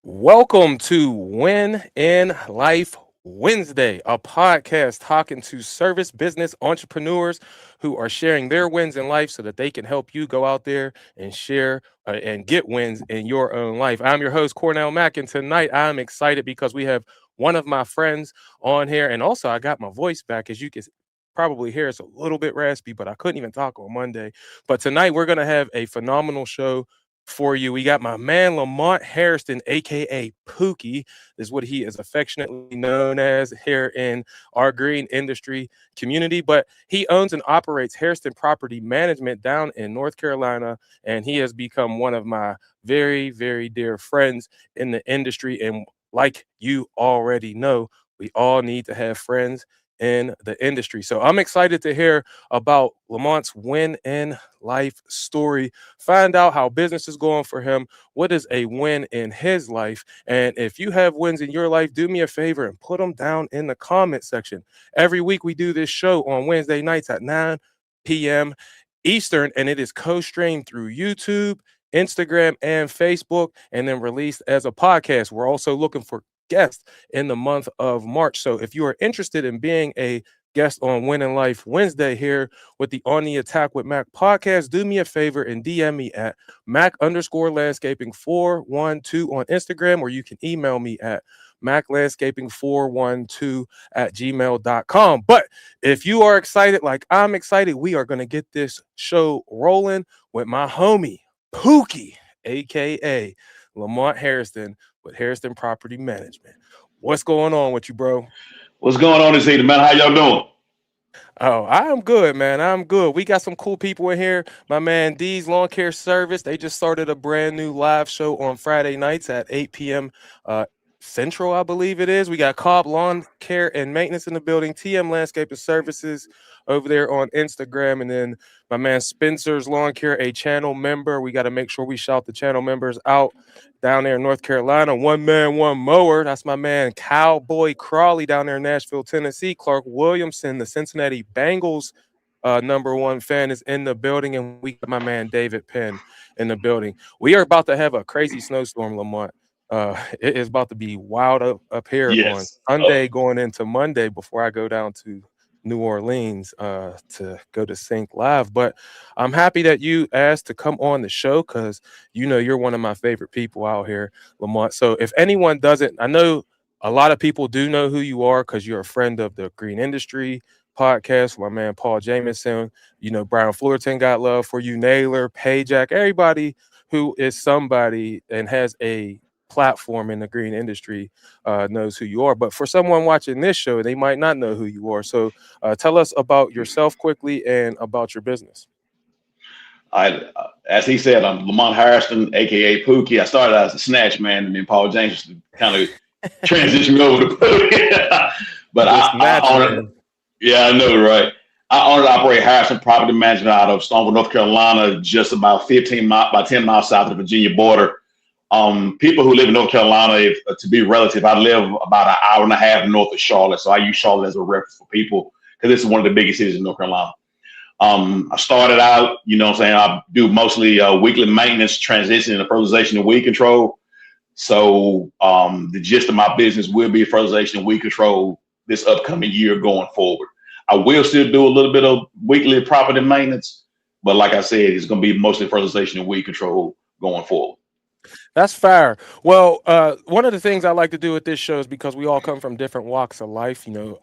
Welcome to Win in Life Wednesday, a podcast talking to service business entrepreneurs who are sharing their wins in life so that they can help you go out there and share and get wins in your own life. I'm your host, Cornell Mack, and tonight I'm excited because we have one of my friends on here. And also, I got my voice back. As you can probably hear, it's a little bit raspy, but I couldn't even talk on Monday. But tonight, we're going to have a phenomenal show for you. We got my man Lamont Hairston, aka Pookie, is what he is affectionately known as here in our green industry community. But he owns and operates Hairston Property Management down in North Carolina, and he has become one of my very, very dear friends in the industry. And like you already know, we all need to have friends in the industry. So I'm excited to hear about Lamont's win in life story, find out how business is going for him, what is a win in his life. And if you have wins in your life, do me a favor and put them down in the comment section. Every week we do this show on Wednesday nights at 9 p.m. Eastern, and it is co-streamed through YouTube, Instagram, and Facebook, and then released as a podcast. We're also looking for guests in the month of March. So if you are interested in being a guest on Win in Life Wednesday here with the On the Attack with Mack podcast, do me a favor and DM me at Mack_landscaping412 on Instagram, or you can email me at MackLandscaping412 at gmail.com. But if you are excited, like I'm excited, we are going to get this show rolling with my homie, Pookie, aka Lamont Hairston with Hairston Property Management. What's going on with you, bro? What's going on this evening, man? How y'all doing? Oh, I'm good, man. I'm good. We got some cool people in here. My man D's Lawn Care Service. They just started a brand new live show on Friday nights at 8 p.m. Central, I believe it is. We got Cobb Lawn Care and Maintenance in the building, TM Landscaping Services over there on Instagram. And then my man Spencer's Lawn Care, a channel member. We got to make sure we shout the channel members out down there in North Carolina. One man, one mower. That's my man Cowboy Crawley down there in Nashville, Tennessee. Clark Williamson, the Cincinnati Bengals number one fan, is in the building. And we got my man David Penn in the building. We are about to have a crazy snowstorm, Lamont. It is about to be wild up here on Yes. Sunday going into Monday before I go down to New Orleans to go to Sync Live. But I'm happy that you asked to come on the show because you know you're one of my favorite people out here, Lamont. So if anyone doesn't, I know a lot of people do know who you are because you're a friend of the Green Industry podcast. My man Paul Jamison, you know, Brian Fullerton got love for you, Naylor, Payjack, everybody who is somebody and has a platform in the green industry knows who you are. But for someone watching this show, they might not know who you are. So tell us about yourself quickly and about your business. As he said, I'm Lamont Hairston, aka Pookie. I started out as a snatch man, and then Paul James kind of transitioned me over to Pookie. But I own it. Yeah, I know, right? I own and operate Hairston Property Management out of Stoneville, North Carolina, just about 10 miles south of the Virginia border. People who live in North Carolina, to be relative, I live about an hour and a half north of Charlotte, so I use Charlotte as a reference for people because this is one of the biggest cities in North Carolina. I started out, you know what I'm saying, I do mostly weekly maintenance, transition, and fertilization and weed control. So the gist of my business will be fertilization and weed control this upcoming year going forward. I will still do a little bit of weekly property maintenance, but like I said, it's going to be mostly fertilization and weed control going forward. That's fair. Well, one of the things I like to do with this show is because we all come from different walks of life, you know,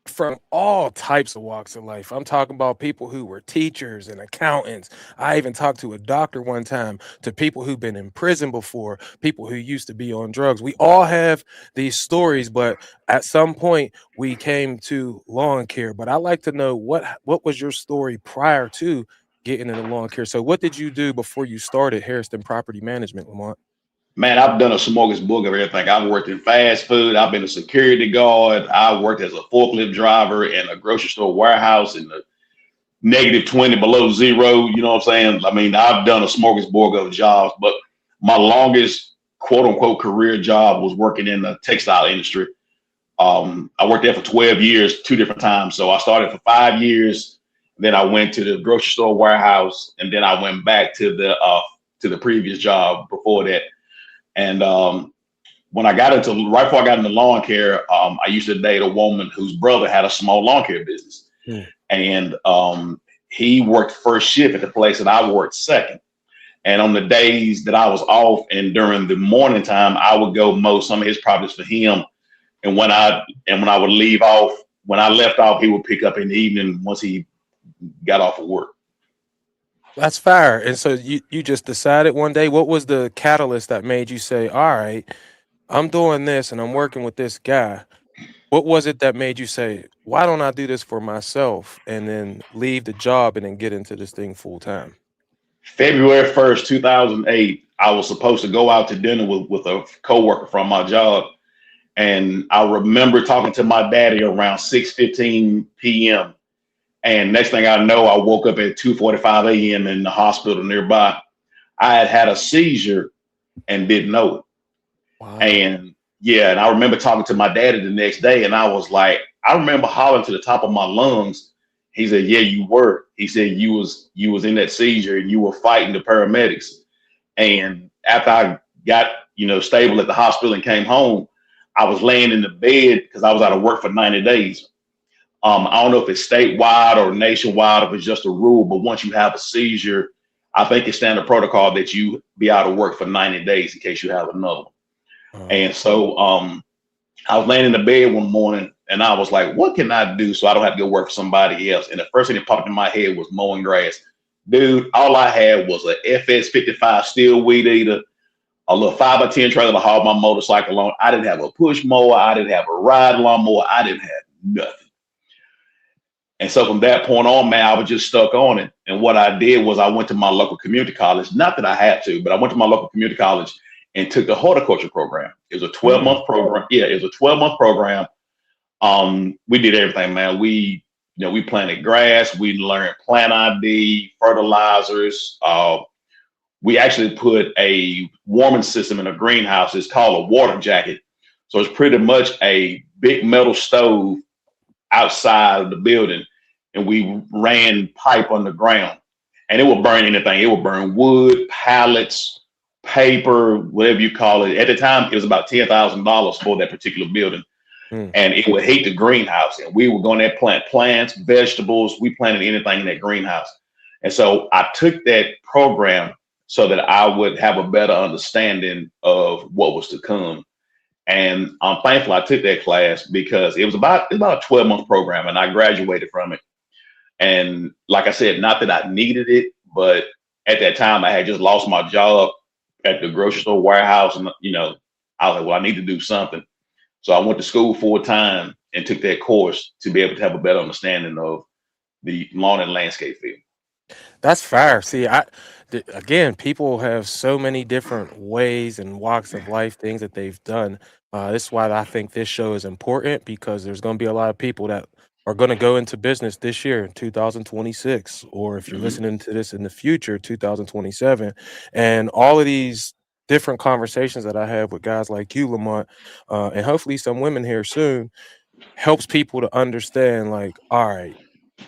from all types of walks of life. I'm talking about people who were teachers and accountants. I even talked to a doctor one time, to people who've been in prison before, people who used to be on drugs. We all have these stories, but at some point we came to lawn care. But I like to know what was your story prior to getting into lawn care. So what did you do before you started Hairston Property Management, Lamont? Man, I've done a smorgasbord of everything. I've worked in fast food. I've been a security guard. I worked as a forklift driver in a grocery store warehouse in the -20 below zero. You know what I'm saying? I mean, I've done a smorgasbord of jobs, but my longest quote unquote career job was working in the textile industry. I worked there for 12 years, two different times. So I started for 5 years. Then I went to the grocery store warehouse, and then I went back to the previous job before that. And when I got into right before I got into lawn care, I used to date a woman whose brother had a small lawn care business, and he worked first shift at the place that I worked second. And on the days that I was off and during the morning time, I would go mow some of his properties for him. And when I would leave off, when I left off, he would pick up in the evening once he got off of work. That's fair. And so you just decided one day, what was the catalyst that made you say, all right, I'm doing this and I'm working with this guy. What was it that made you say, why don't I do this for myself and then leave the job and then get into this thing full time? February 1st, 2008, I was supposed to go out to dinner with a coworker from my job. And I remember talking to my daddy around 6:15 p.m. And next thing I know, I woke up at 2:45 a.m. in the hospital nearby. I had had a seizure and didn't know it. Wow. And yeah, and I remember talking to my daddy the next day, and I was like, I remember hollering to the top of my lungs. He said, "Yeah, you were." He said, "You was in that seizure, and you were fighting the paramedics." And after I got stable at the hospital and came home, I was laying in the bed because I was out of work for 90 days. I don't know if it's statewide or nationwide, if it's just a rule, but once you have a seizure, I think it's standard protocol that you be out of work for 90 days in case you have another one. And so I was laying in the bed one morning and I was like, what can I do so I don't have to go work for somebody else? And the first thing that popped in my head was mowing grass. Dude, all I had was a FS55 steel weed eater, a little 5x10 trailer to haul my motorcycle on. I didn't have a push mower. I didn't have a ride lawnmower. I didn't have nothing. And so from that point on, man, I was just stuck on it. And what I did was I went to my local community college. Not that I had to, but I went to my local community college and took the horticulture program. It was a 12-month program. Yeah, it was a 12-month program. We did everything, man. We planted grass. We learned plant ID, fertilizers. We actually put a warming system in a greenhouse. It's called a water jacket. So it's pretty much a big metal stove outside of the building, and we ran pipe underground, and it would burn anything. It would burn wood, pallets, paper, whatever you call it. At the time, it was about $10,000 for that particular building, and it would heat the greenhouse. And we were going to plant plants, vegetables. We planted anything in that greenhouse. And so I took that program so that I would have a better understanding of what was to come. And I'm thankful I took that class because it was about a 12-month program, and I graduated from it. And like I said, not that I needed it, but at that time I had just lost my job at the grocery store warehouse, and I was like, well, I need to do something. So I went to school full time and took that course to be able to have a better understanding of the lawn and landscape field. That's fair. See, again, people have so many different ways and walks of life, things that they've done. This is why I think this show is important, because there's going to be a lot of people that are going to go into business this year in 2026, or if you're listening to this in the future, 2027. And all of these different conversations that I have with guys like you, Lamont, and hopefully some women here soon, helps people to understand, like, all right,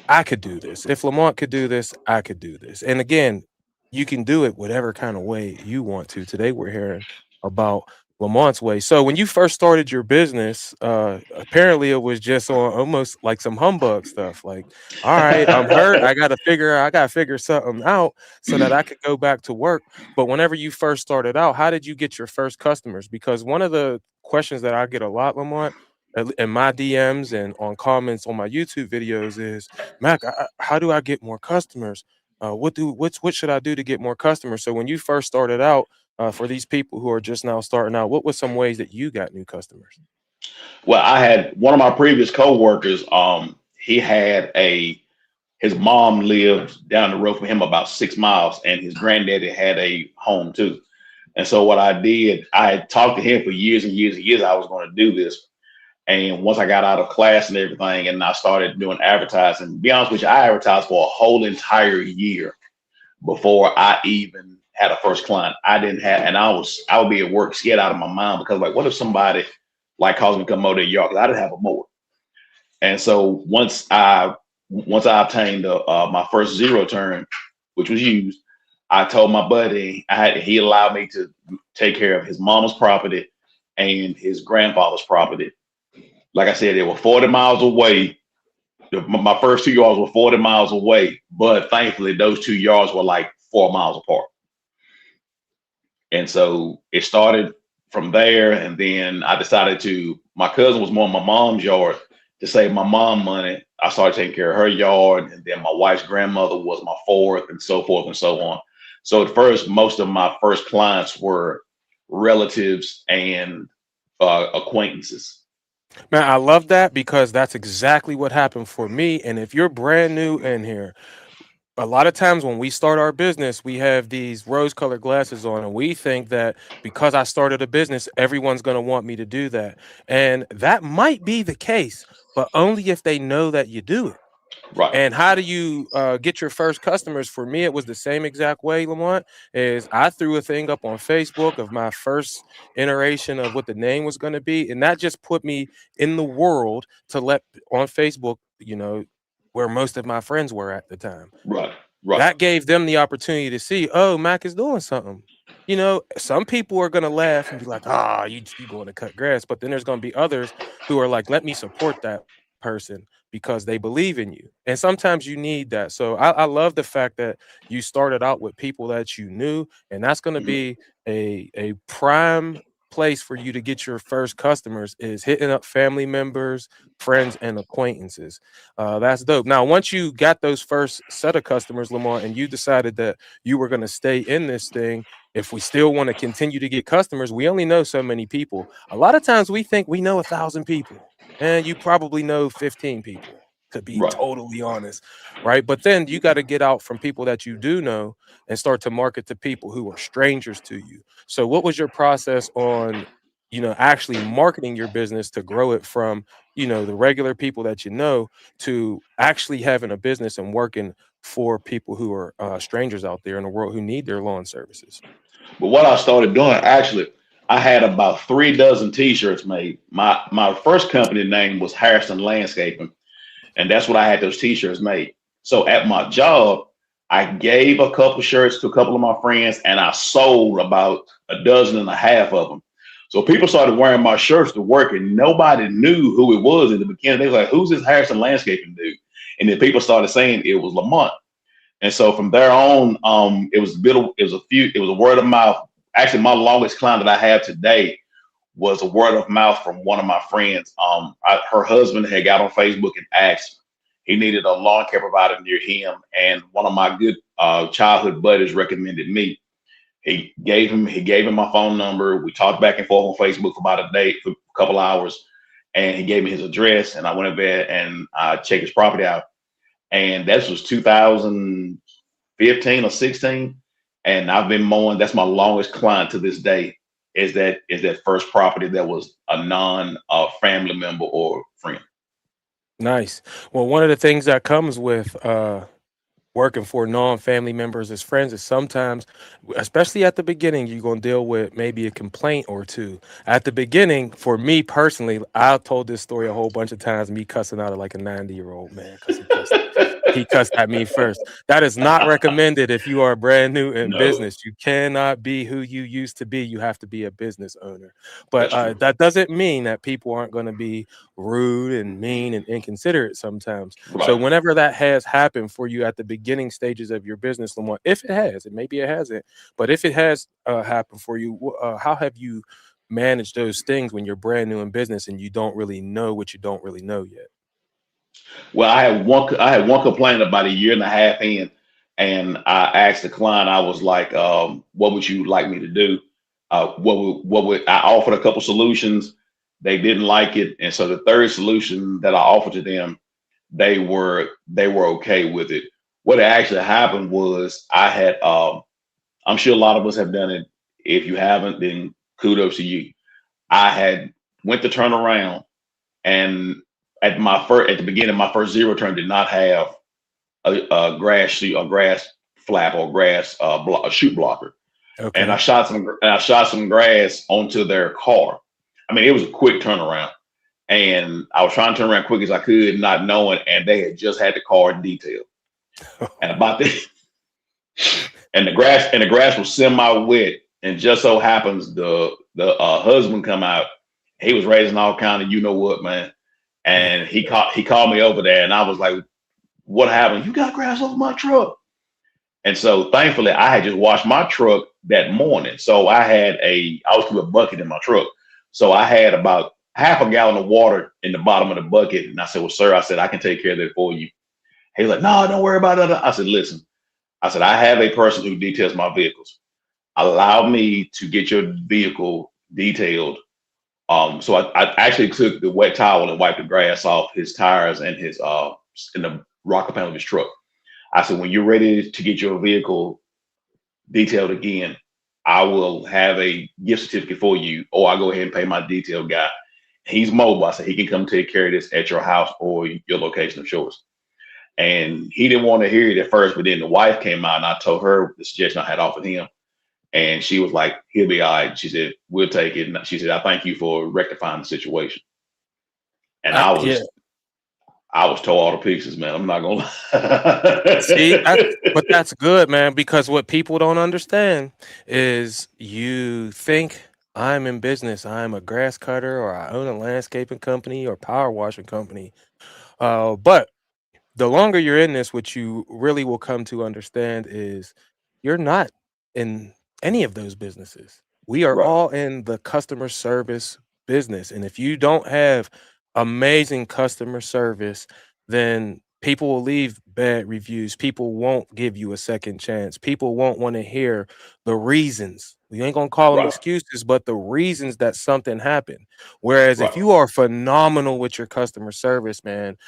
I could do this. If Lamont could do this, I could do this. And again, you can do it whatever kind of way you want to. Today, we're hearing about Lamont's way. So when you first started your business, apparently it was just on almost like some humbug stuff. Like, all right, I'm hurt. I gotta figure something out so that I could go back to work. But whenever you first started out, how did you get your first customers? Because one of the questions that I get a lot, Lamont, in my DMs and on comments on my YouTube videos is, Mack, how do I get more customers? What should I do to get more customers? So when you first started out, for these people who are just now starting out, what were some ways that you got new customers? Well, I had one of my previous coworkers. He had his mom lived down the road from him about 6 miles, and his granddaddy had a home too. And so what I did, I had talked to him for years and years and years. I was going to do this. And once I got out of class and everything, and I started doing advertising, to be honest with you, I advertised for a whole entire year before I even had a first client. I didn't have, and I would be at work scared out of my mind because, like, what if somebody like calls me to come mow their yard? Because I didn't have a mower. And so once I obtained my first zero turn, which was used, I told my buddy he allowed me to take care of his mama's property and his grandfather's property. Like I said, they were 40 miles away. My first 2 yards were 40 miles away, but thankfully those 2 yards were like 4 miles apart. And so it started from there. And then I decided my cousin was more in my mom's yard. To save my mom money, I started taking care of her yard. And then my wife's grandmother was my fourth, and so forth and so on. So at first, most of my first clients were relatives and acquaintances. Man, I love that because that's exactly what happened for me. And if you're brand new in here, a lot of times when we start our business, we have these rose-colored glasses on, and we think that because I started a business, everyone's going to want me to do that. And that might be the case, but only if they know that you do it. Right. And how do you get your first customers? For me, it was the same exact way, Lamont, is I threw a thing up on Facebook of my first iteration of what the name was going to be. And that just put me in the world to let on Facebook, where most of my friends were at the time. Right. Right. That gave them the opportunity to see, oh, Mack is doing something. Some people are going to laugh and be like, you going to cut grass. But then there's going to be others who are like, let me support that person because they believe in you. And sometimes you need that. So I love the fact that you started out with people that you knew, and that's going to be a prime place for you to get your first customers is hitting up family members, friends, and acquaintances. That's dope. Now, once you got those first set of customers, Lamont, and you decided that you were going to stay in this thing, if we still want to continue to get customers, we only know so many people. A lot of times we think we know 1,000 people, and you probably know 15 people, to be Right. totally honest, right? But then you got to get out from people that you do know and start to market to people who are strangers to you. So what was your process on, actually marketing your business to grow it from, the regular people that you know to actually having a business and working for people who are strangers out there in the world who need their lawn services? But what I started doing, actually, I had about 3 dozen T-shirts made. My first company name was Hairston Landscaping, and that's what I had those T-shirts made. So at my job, I gave a couple shirts to a couple of my friends, and I sold about 12 of them. So people started wearing my shirts to work, and nobody knew who it was in the beginning. They were like, "Who's this Hairston Landscaping dude?" And then people started saying it was Lamont. And so from there on, it was a word of mouth. Actually, my longest client that I have today was a word of mouth from one of my friends. Her husband had got on Facebook and asked, he needed a lawn care provider near him, and one of my good childhood buddies recommended me. He gave him my phone number. We talked back and forth on Facebook for about for a couple hours, and he gave me his address. And I went in there and I checked his property out. And that was 2015 or 16, and I've been mowing. That's my longest client to this day. Is that first property that was a family member or friend. Nice. Well, one of the things that comes with working for non-family members as friends is sometimes, especially at the beginning, you're going to deal with maybe a complaint or two. At the beginning, for me personally, I told this story a whole bunch of times, me cussing out like a 90-year-old man because he cussed at me first. That is not recommended if you are brand new in business. You cannot be who you used to be. You have to be a business owner. But that doesn't mean that people aren't going to be rude and mean and inconsiderate sometimes. Right. So whenever that has happened for you at the beginning stages of your business, Lamont, if it has, and maybe it hasn't, but if it has happened for you, how have you managed those things when you're brand new in business and you don't really know what you don't really know yet? Well, I had one complaint about 1.5 years in, and I asked the client. I was like, "What would you like me to do?" What would I offered a couple solutions? They didn't like it, and so the third solution that I offered to them, they were okay with it. What actually happened was I had, I'm sure a lot of us have done it. If you haven't, then kudos to you. I had went to turn around, and at the beginning, my first zero turn did not have a grass flap or a chute blocker. Okay. And I shot some grass onto their car. I mean, it was a quick turnaround, and I was trying to turn around quick as I could, not knowing, and they had just had the car detailed. And about this, and the grass was semi-wet, and just so happens the husband come out. He was raising all kind of you know what, man, and he called me over there, and I was like, "What happened? You got grass over my truck?" And so thankfully, I had just washed my truck that morning, so I was keeping a bucket in my truck, so I had about half a gallon of water in the bottom of the bucket, and I said, "Well, sir," I said, "I can take care of that for you." He's like, "No, don't worry about it." I said, "Listen." I said, I have a person who details my vehicles. Allow me to get your vehicle detailed. So I actually took the wet towel and wiped the grass off his tires and his in the rocker panel of his truck. I said, when you're ready to get your vehicle detailed again, I will have a gift certificate for you, or I'll go ahead and pay my detail guy. He's mobile. I said he can come take care of this at your house or your location of choice. And he didn't want to hear it at first, but then the wife came out and I told her the suggestion I had offered him. And she was like, he'll be all right. She said, we'll take it. And she said, I thank you for rectifying the situation. And Yeah. I was tore all to pieces, man. I'm not gonna See, but lie. that's good, man, because what people don't understand is you think I'm in business, I'm a grass cutter, or I own a landscaping company or power washing company. But the longer you're in this, what you really will come to understand is you're not in any of those businesses. We are Right, all in the customer service business. And if you don't have amazing customer service, then people will leave bad reviews. People won't give you a second chance. People won't want to hear the reasons. We ain't going to call them right, excuses, but the reasons that something happened. Whereas if right, you are phenomenal with your customer service, man,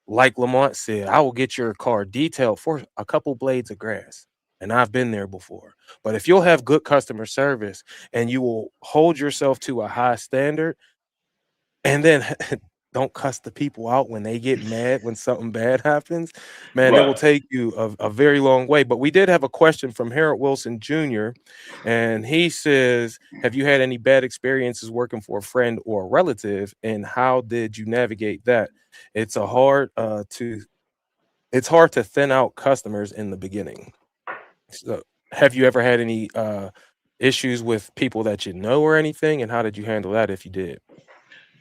like Lamont said, I will get your car detailed for a couple blades of grass. And I've been there before. But if you'll have good customer service and you will hold yourself to a high standard, and then don't cuss the people out when they get mad when something bad happens, man, it will right. take you a very long way. But we did have a question from Harold Wilson Jr., and he says, have you had any bad experiences working for a friend or a relative, and how did you navigate that? It's a hard to it's hard to thin out customers in the beginning. So, have you ever had any issues with people that you know or anything, and how did you handle that if you did?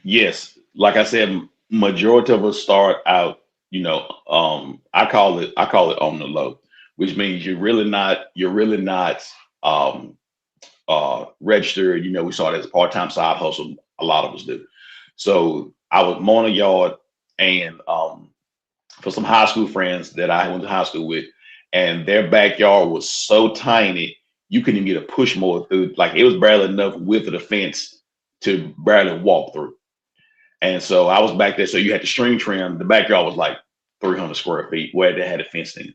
Yes, like I said, majority of us start out, I call it on the low, which means you're really not um registered. We saw it as a part-time side hustle. A lot of us do. So I was mowing a yard and for some high school friends that I went to high school with, and their backyard was so tiny you couldn't even get a push mower through. Like it was barely enough width of the fence to barely walk through. And so I was back there. So you had to string trim. The backyard was like 300 square feet where they had it fenced in.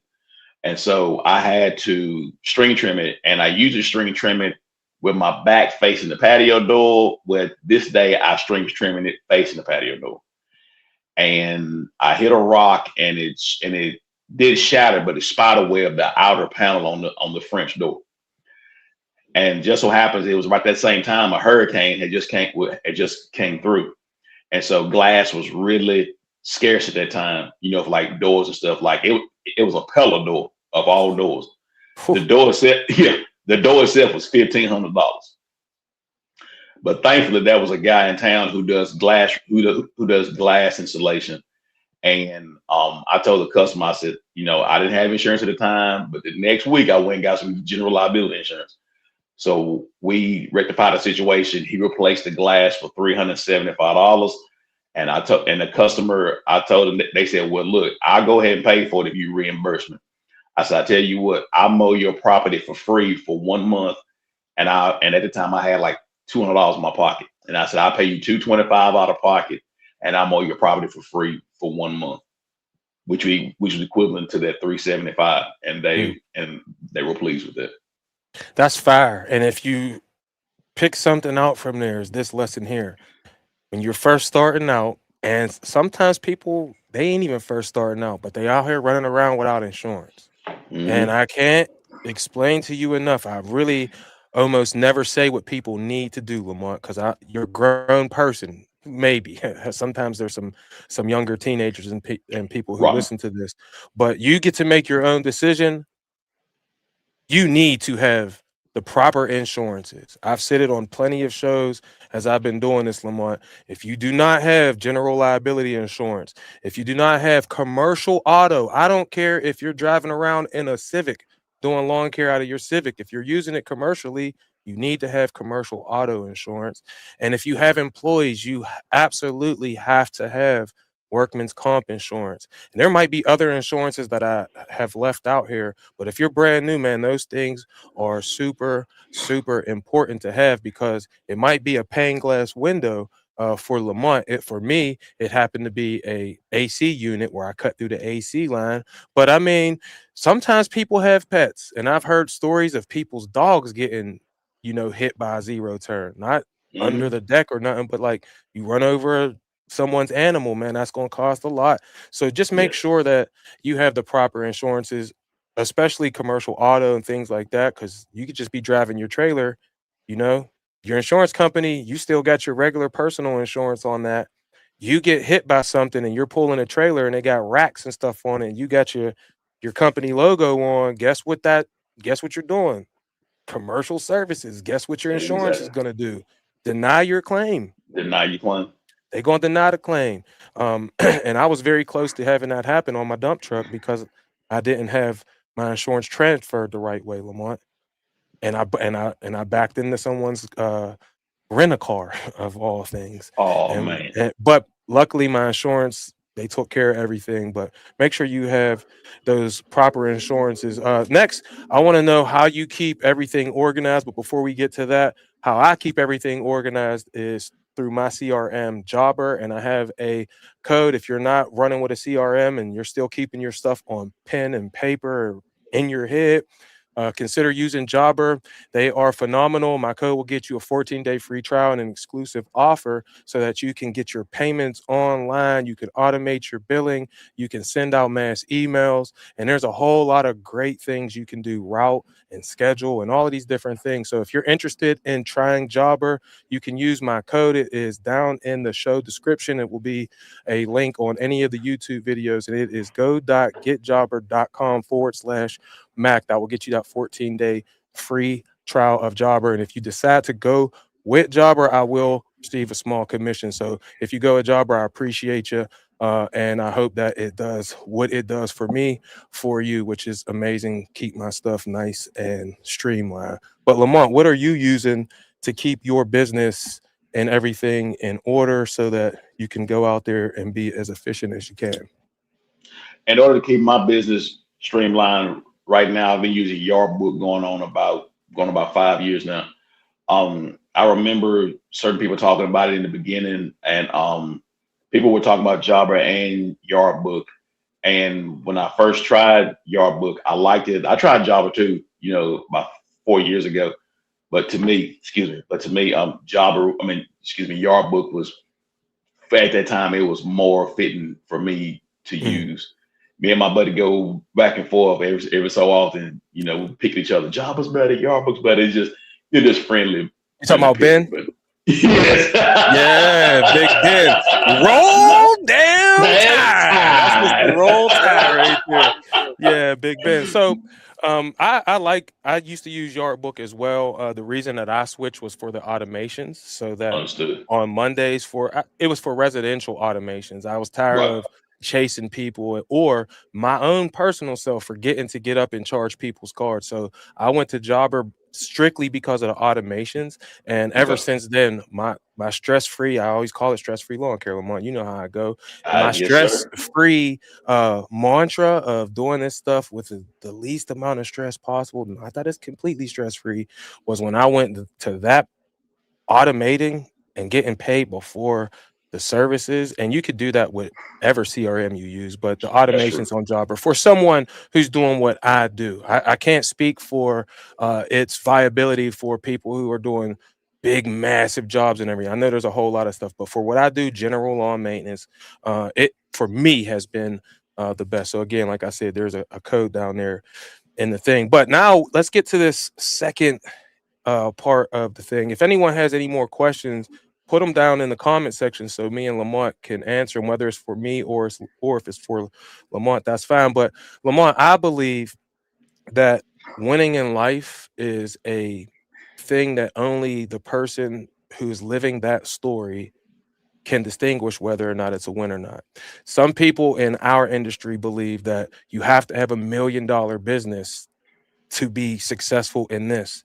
And so I had to string trim it. And I usually string trim it with my back facing the patio door. With this day, I string trimming it facing the patio door. And I hit a rock and it did shatter, but it spider webbed the outer panel on the French door. And just so happens it was about that same time a hurricane had just came through. And so glass was really scarce at that time, for like doors and stuff. Like it was a Pella door of all doors. Phew. The door itself, yeah, the door itself was $1,500. But thankfully, there was a guy in town who does glass, who does glass installation. And I told the customer, I said, I didn't have insurance at the time, but the next week I went and got some general liability insurance. So we rectified the situation. He replaced the glass for $375. And the customer, I told them, they said, well, look, I'll go ahead and pay for it if you reimburse me. I said, I tell you what, I'll mow your property for free for 1 month. And at the time I had like $200 in my pocket. And I said, I'll pay you $225 out of pocket and I'll mow your property for free for 1 month, which was equivalent to that 375. And Mm, they were pleased with that. that's fire. And if you pick something out from there, is this lesson here. When you're first starting out, and sometimes people, they ain't even first starting out, but they out here running around without insurance. And Hmm. I can't explain to you enough. I really almost never say what people need to do, Lamont, because you're a grown person. Maybe sometimes there's some younger teenagers and people who Right. listen to this, but you get to make your own decision. you need to have the proper insurances. I've said it on plenty of shows as I've been doing this, Lamont. If you do not have general liability insurance, if you do not have commercial auto, I don't care if you're driving around in a Civic doing lawn care out of your Civic. If you're using it commercially, you need to have commercial auto insurance. And if you have employees, you absolutely have to have workman's comp insurance. And there might be other insurances that I have left out here, but if you're brand new, man, those things are super, super important to have because it might be a pane glass window. For Lamont, for me, it happened to be a AC unit where I cut through the AC line. But I mean, sometimes people have pets, and I've heard stories of people's dogs getting, hit by a zero turn, not under Mm-hmm. the deck or nothing, but like you run over someone's animal, man, that's going to cost a lot. So just make Yes, sure that you have the proper insurances, especially commercial auto and things like that, because you could just be driving your trailer, you know, your insurance company, you still got your regular personal insurance on that. You get hit by something and you're pulling a trailer and they got racks and stuff on it, and you got your company logo on. Guess what you're doing? Commercial services. Guess what your insurance is exactly. going to do? Deny your claim. Deny you claim. They're going to deny the claim. And I was very close to having that happen on my dump truck because I didn't have my insurance transferred the right way, Lamont. And I backed into someone's rent a car of all things. Oh And, man. and but luckily my insurance, they took care of everything. But make sure you have those proper insurances. Next, I want to know how you keep everything organized. But before we get to that, how I keep everything organized is through my CRM Jobber, and I have a code. If you're not running with a CRM and you're still keeping your stuff on pen and paper or in your head, consider using Jobber. They are phenomenal. My code will get you a 14-day free trial and an exclusive offer so that you can get your payments online. You can automate your billing. You can send out mass emails. And there's a whole lot of great things you can do, route and schedule and all of these different things. So if you're interested in trying Jobber, you can use my code. It is down in the show description. It will be a link on any of the YouTube videos. And it is go.getjobber.com/Mack. That will get you that 14-day free trial of Jobber. And if you decide to go with Jobber, I will receive a small commission. So if you go with Jobber, I appreciate you. And I hope that it does what it does for me, for you, which is amazing. Keep my stuff nice and streamlined. But Lamont, what are you using to keep your business and everything in order so that you can go out there and be as efficient as you can? In order to keep my business streamlined, right now I've been using Yardbook going about 5 years now. I remember certain people talking about it in the beginning, and people were talking about Jobber and Yardbook. And when I first tried Yardbook, I liked it. I tried Jobber too, about 4 years ago. But to me, Yardbook was, at that time, it was more fitting for me to Mm. use. Me and my buddy go back and forth every so often, picking each other. Jobber's better, Yardbook's better. You're just friendly, You talking friendly about picking. Ben? But yes. Yeah, Big Ben. Roll down That's tide. That's Mr. time. Roll Tide right there. Yeah, Big Ben. So I used to use Yardbook as well. The reason that I switched was for the automations, so that Understood. on Mondays it was for residential automations. I was tired Right. of chasing people or my own personal self forgetting to get up and charge people's cards. So I went to Jobber strictly because of the automations. And ever Okay. since then, my stress free, I always call it stress free lawn care, Lamont. You know how I go. And my Yes, stress sir. free mantra of doing this stuff with the least amount of stress possible, not that it's completely stress free, was when I went to that automating and getting paid before the services. And you could do that with ever CRM you use, but the That's true. automations on Jobber for someone who's doing what I do. I can't speak for its viability for people who are doing big, massive jobs and everything. I know there's a whole lot of stuff, but for what I do, general lawn maintenance, it for me has been the best. So again, like I said, there's a code down there in the thing. But now let's get to this second part of the thing. If anyone has any more questions, put them down in the comment section so me and Lamont can answer them, whether it's for me or if it's for Lamont, that's fine. But Lamont, I believe that winning in life is a thing that only the person who's living that story can distinguish whether or not it's a win or not. Some people in our industry believe that you have to have $1 million business to be successful in this.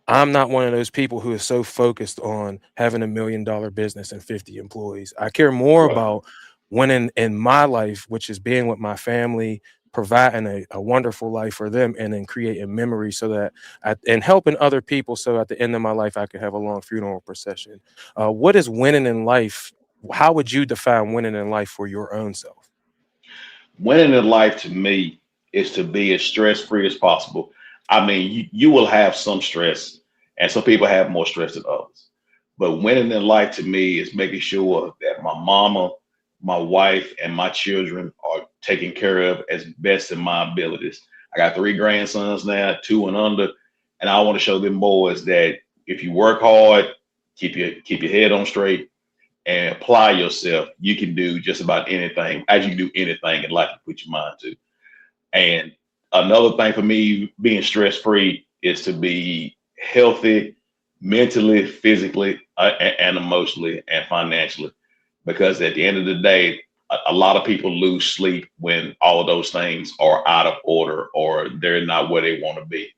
I'm not one of those people who is so focused on having $1 million business and 50 employees. I care more Right. about winning in my life, which is being with my family, providing a wonderful life for them, and then creating memories so that and helping other people. So at the end of my life, I could have a long funeral procession. What is winning in life? How would you define winning in life for your own self? Winning in life to me is to be as stress free as possible. I mean, you will have some stress, and some people have more stress than others. But winning in life to me is making sure that my mama, my wife, and my children are taken care of as best in my abilities. I got three grandsons now, two and under, and I want to show them boys that if you work hard, keep your head on straight, and apply yourself, you can do just about anything, as you can do anything in life you put your mind to. And another thing for me, being stress free, is to be healthy mentally, physically, and emotionally and financially. Because at the end of the day, a lot of people lose sleep when all of those things are out of order or they're not where they want to be.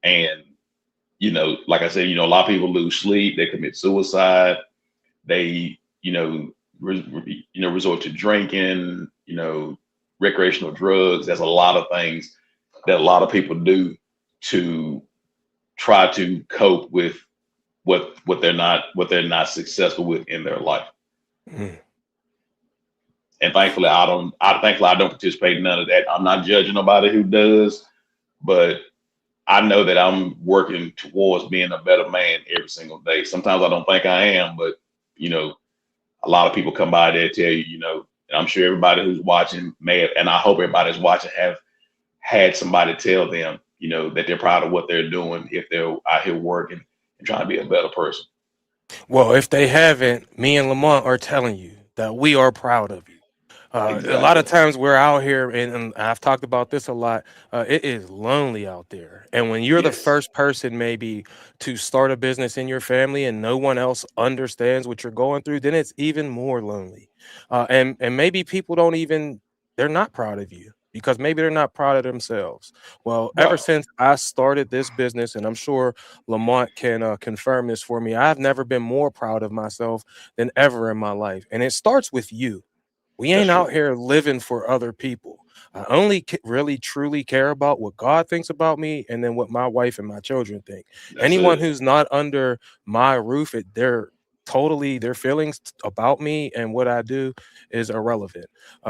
And, like I said, a lot of people lose sleep, they commit suicide, they, resort to drinking, recreational drugs. There's a lot of things that a lot of people do to try to cope with what they're not successful with in their life. Mm. And thankfully I don't participate in none of that. I'm not judging nobody who does, but I know that I'm working towards being a better man every single day. Sometimes I don't think I am, but you know, a lot of people come by there tell you, and I'm sure everybody who's watching may have, and I hope everybody who's watching have had somebody tell them, that they're proud of what they're doing if they're out here working and trying to be a better person. Well, if they haven't, me and Lamont are telling you that we are proud of you. A lot of Exactly. times we're out here, and I've talked about this a lot. It is lonely out there, and when you're the Yes, first person, maybe to start a business in your family, and no one else understands what you're going through, then it's even more lonely. And maybe people don't even they're not proud of you because maybe they're not proud of themselves. Well, ever right. since I started this business, and I'm sure Lamont can confirm this for me, I've never been more proud of myself than ever in my life, and it starts with you. We That's ain't true. out here living for other people. I only really truly care about what God thinks about me and then what my wife and my children think. That's Anyone it. who's not under my roof, they're totally their feelings about me and what I do is irrelevant.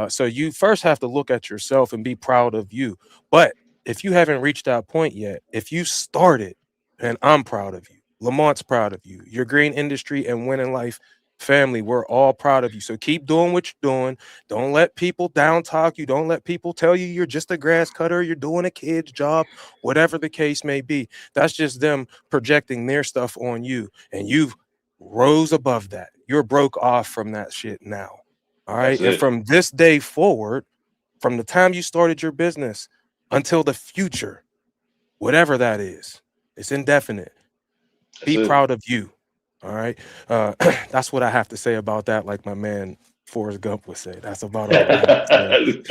So you first have to look at yourself and be proud of you. But if you haven't reached that point yet, if you started, and I'm proud of you. Lamont's proud of you. Your green industry and winning life family, we're all proud of you. So keep doing what you're doing. Don't let people down talk you. Don't let people tell you you're just a grass cutter, you're doing a kid's job, whatever the case may be. That's just them projecting their stuff on you. And you've rose above that. You're broke off from that shit now. All That's right. And it. from this day forward, from the time you started your business until the future, whatever that is, it's indefinite. That's Be it. proud of you. All right. That's what I have to say about that. Like my man Forrest Gump would say. That's about all I have to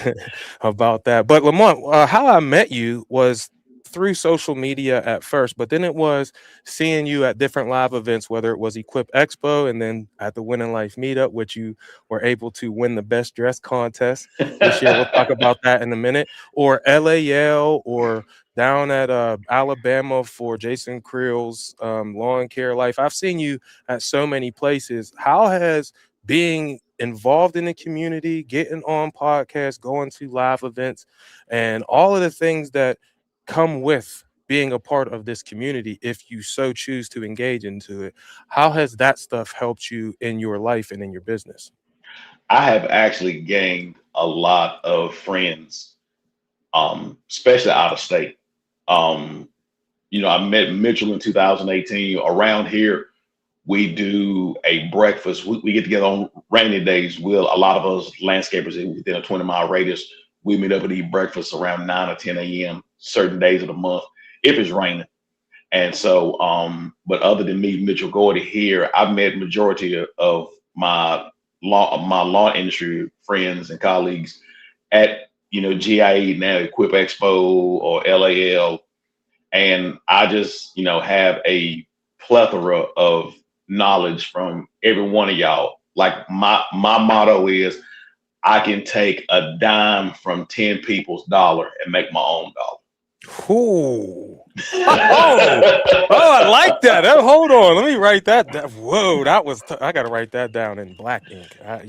say about that. But Lamont, how I met you was through social media at first, but then it was seeing you at different live events, whether it was Equip Expo and then at the Winning Life meetup, which you were able to win the best dress contest this year. We'll talk about that in a minute. Or LAL or down at Alabama for Jason Creel's lawn care life. I've seen you at so many places. How has being involved in the community, getting on podcasts, going to live events, and all of the things that come with being a part of this community, if you so choose to engage into it, how has that stuff helped you in your life and in your business? I have actually gained a lot of friends, especially out of state. Um, I met Mitchell in 2018. Around here, we do a breakfast. We get together on rainy days. A lot of us landscapers within a 20-mile radius, we meet up and eat breakfast around 9 or 10 a.m. certain days of the month if it's raining. And so, but other than me, Mitchell Gordy here, I've met majority of my law industry friends and colleagues at GIE now, Equip Expo or LAL, and I just have a plethora of knowledge from every one of y'all. Like my motto is, I can take a dime from 10 people's dollar and make my own dollar. Ooh. Oh, I like that. Oh, hold on, let me write that down. Whoa, that was I gotta write that down in black ink. I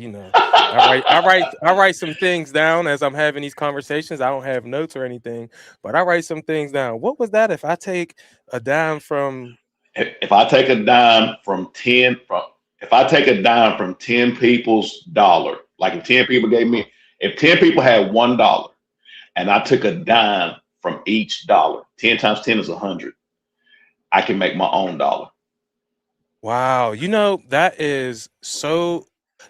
write some things down as I'm having these conversations. I don't have notes or anything, but I write some things down. What was that? If I take a dime from if I take a dime from 10 from if I take a dime from 10 people's dollar, like if 10 people had $1 and I took a dime from each dollar, 10 times 10 is 100. I can make my own dollar. Wow,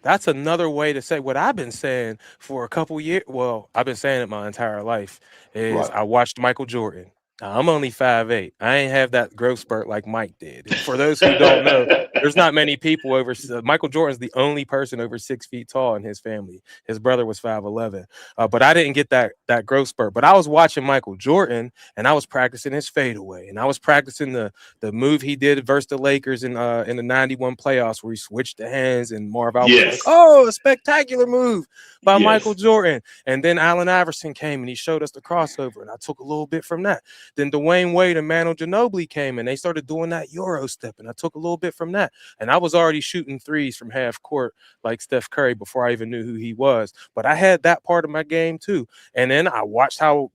that's another way to say what I've been saying for a couple years. Well, I've been saying it my entire life is Right. I watched Michael Jordan. Now, I'm only 5'8". I ain't have that growth spurt like Mike did. And for those who don't know, there's not many people Michael Jordan's the only person over 6 feet tall in his family. His brother was 5'11". But I didn't get that growth spurt. But I was watching Michael Jordan and I was practicing his fadeaway and I was practicing the move he did versus the Lakers in the 91 playoffs where he switched the hands and Marv Albert was like, Yes. "Oh, a spectacular move by Michael Yes. Jordan." And then Allen Iverson came and he showed us the crossover and I took a little bit from that. Then Dwayne Wade and Manu Ginobili came and they started doing that Euro step and I took a little bit from that. And I was already shooting threes from half court like Steph Curry before I even knew who he was. But I had that part of my game too. And then I watched how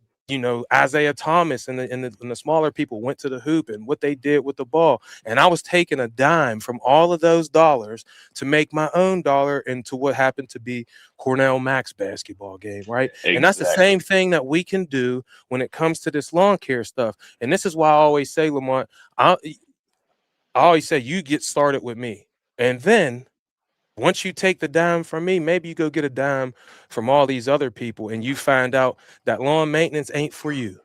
Isaiah Thomas and the smaller people went to the hoop and what they did with the ball. And I was taking a dime from all of those dollars to make my own dollar into what happened to be Cornell Mack's basketball game, right? And that's the Exactly. same thing that we can do when it comes to this lawn care stuff. And this is why I always say, Lamont, I always say you get started with me. And then once you take the dime from me, maybe you go get a dime from all these other people and you find out that lawn maintenance ain't for you,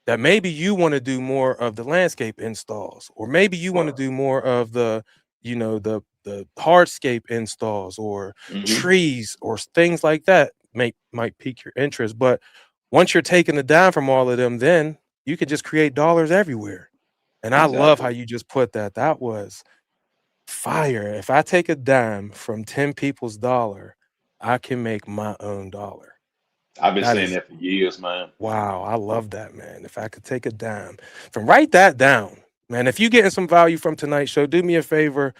that maybe you want to do more of the landscape installs, or maybe you want to Right. do more of the hardscape installs or Hmm. trees or things like that might pique your interest. But once you're taking the dime from all of them, then you could just create dollars everywhere. And I love how Exactly. you just put that. That was fire. If I take a dime from 10 people's dollar, I can make my own dollar. I've been That saying is that for years, man. wow, I love that, man. If I could take a dime from write that down, man. If you getting some value from tonight's show, do me a favor.